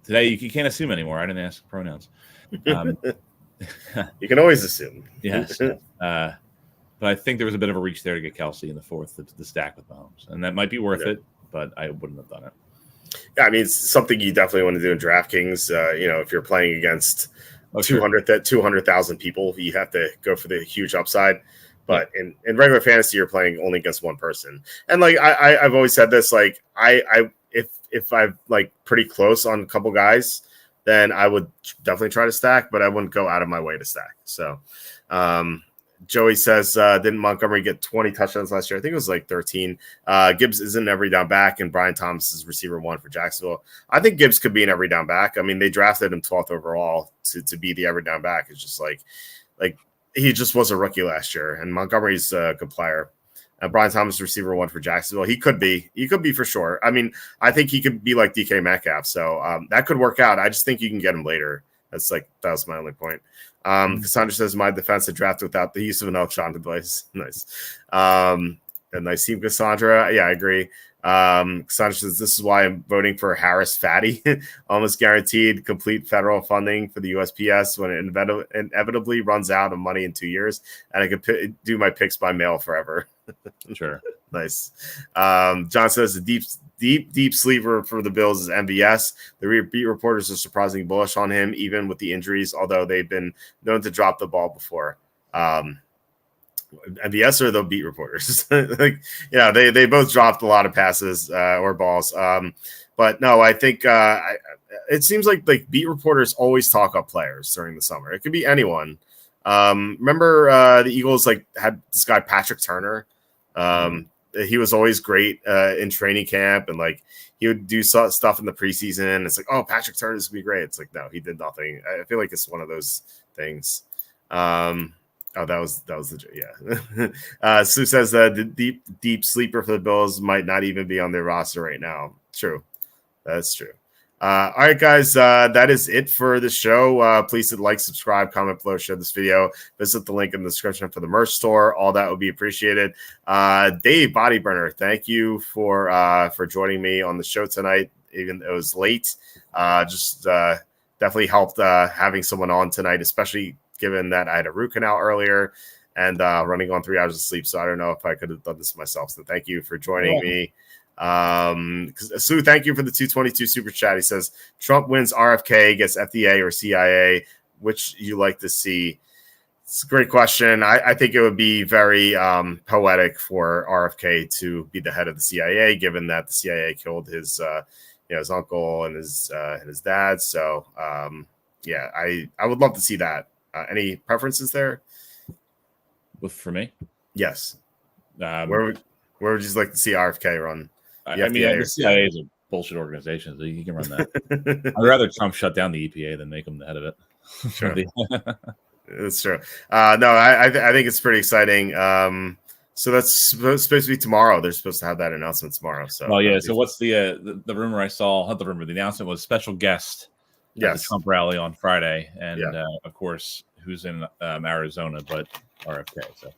Speaker 1: today. You can't assume anymore. I didn't ask pronouns.
Speaker 2: You can always assume.
Speaker 1: Yes. But I think there was a bit of a reach there to get Kelsey in the 4th, the stack with Mahomes, and that might be worth it. But I wouldn't have done it.
Speaker 2: Yeah, it's something you definitely want to do in DraftKings. If you're playing against 200,000 people, you have to go for the huge upside. But in regular fantasy, you're playing only against one person. And like I've always said this, like if I'm like pretty close on a couple guys, then I would definitely try to stack, but I wouldn't go out of my way to stack. So Joey says, didn't Montgomery get 20 touchdowns last year? I think it was like 13. Gibbs is an every down back, and Brian Thomas is receiver 1 for Jacksonville. I think Gibbs could be an every down back. They drafted him 12th overall to be the every down back. It's just like he just was a rookie last year, and Montgomery's a good player. Brian Thomas, receiver 1 for Jacksonville. He could be for sure. I think he could be like DK Metcalf. So that could work out. I just think you can get him later. That was my only point. Cassandra says, my defensive draft without the use of an Elkshon device. Nice. And nice team, Cassandra. Yeah, I agree. Cassandra says, this is why I'm voting for Harris Fatty. Almost guaranteed complete federal funding for the USPS when it inevitably runs out of money in 2 years. And I could do my picks by mail forever.
Speaker 1: Sure.
Speaker 2: Nice. John says, the deep sleeper for the Bills is MVS. The beat reporters are surprisingly bullish on him, even with the injuries, although they've been known to drop the ball before. MVS or the beat reporters? They both dropped a lot of passes or balls. But no, I think it seems like beat reporters always talk up players during the summer. It could be anyone. Remember the Eagles had this guy Patrick Turner. He was always great in training camp, and he would do stuff in the preseason. It's like, oh, Patrick Turner's gonna be great. It's like, no, he did nothing. I feel like it's one of those things. Oh, that was the Sue says the deep sleeper for the Bills might not even be on their roster right now. True, that's true. All right, guys, that is it for the show. Please hit like, subscribe, comment below, share this video. Visit the link in the description for the merch store. All that would be appreciated. Dave Bodyburner, thank you for joining me on the show tonight, even though it was late. Definitely helped having someone on tonight, especially given that I had a root canal earlier and running on 3 hours of sleep. So I don't know if I could have done this myself. So thank you for joining me. Sue, thank you for the 222 super chat. He says Trump wins RFK, gets FDA or CIA. Which you like to see? It's a great question. I think it would be very poetic for RFK to be the head of the CIA, given that the CIA killed his his uncle and his dad. So I would love to see that. Any preferences there?
Speaker 1: For me,
Speaker 2: yes. Where would you like to see RFK run?
Speaker 1: The CIA is a bullshit organization, so you can run that. I'd rather Trump shut down the EPA than make him the head of it.
Speaker 2: Sure. That's true. No, I think it's pretty exciting. So that's supposed to be tomorrow. They're supposed to have that announcement tomorrow. So,
Speaker 1: So what's the rumor I saw? Not the rumor. The announcement was special guest at the Trump rally on Friday, and of course, who's in Arizona, but RFK. So.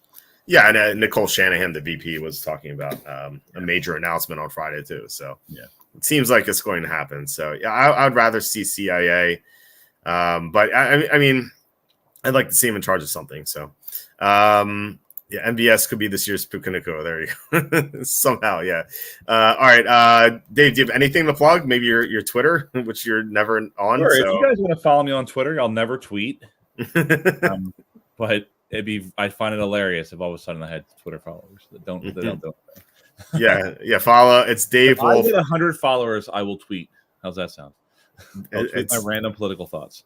Speaker 2: Yeah, and Nicole Shanahan, the VP, was talking about a major announcement on Friday too. So it seems like it's going to happen. So I'd rather see CIA, but I mean, I'd like to see him in charge of something. So MVS could be this year's Pukaniko. There you go. Somehow, yeah. All right, Dave, do you have anything to plug? Maybe your Twitter, which you're never on.
Speaker 1: Sure,
Speaker 2: so.
Speaker 1: If you guys want to follow me on Twitter, I'll never tweet. But I find it hilarious if all of a sudden I had Twitter followers that don't do it.
Speaker 2: yeah. Follow. It's Dave Wolf.
Speaker 1: I get 100 followers, I will tweet. How's that sound? I'll tweet my random political thoughts.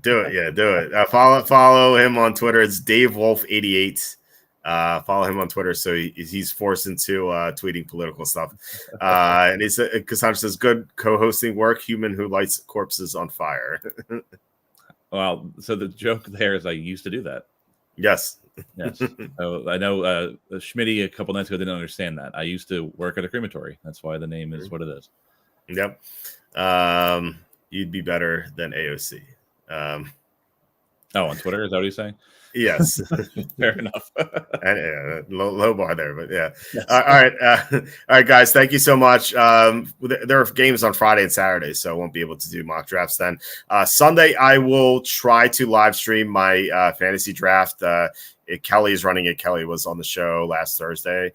Speaker 2: Do it. Follow him on Twitter. It's Dave Wolf 88. Follow him on Twitter, so he's forced into tweeting political stuff. And Cassandra says, "Good co-hosting work. Human who lights corpses on fire."
Speaker 1: Well, so the joke there is I used to do that.
Speaker 2: Yes.
Speaker 1: So I know Schmitty a couple nights ago didn't understand that. I used to work at a crematory. That's why the name is what it is.
Speaker 2: Yep. You'd be better than AOC.
Speaker 1: On Twitter, is that what you're saying?
Speaker 2: Yes.
Speaker 1: Fair enough.
Speaker 2: And, low bar there, but yeah. Yes. All right, guys. Thank you so much. There are games on Friday and Saturday, so I won't be able to do mock drafts then. Sunday, I will try to live stream my fantasy draft. Kelly is running it. Kelly was on the show last Thursday.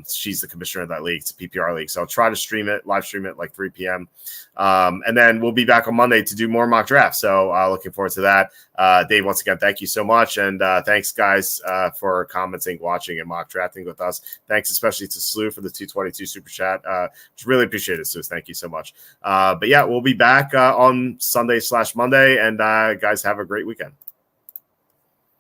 Speaker 2: She's the commissioner of that league. It's a PPR league. So I'll try to live stream it like 3 p.m. And then we'll be back on Monday to do more mock drafts. So looking forward to that. Dave, once again, thank you so much. And thanks, guys, for commenting, watching, and mock drafting with us. Thanks especially to Slew for the 222 super chat. Really appreciate it, Slew. Thank you so much. But yeah, we'll be back on Sunday/Monday. And guys, have a great weekend.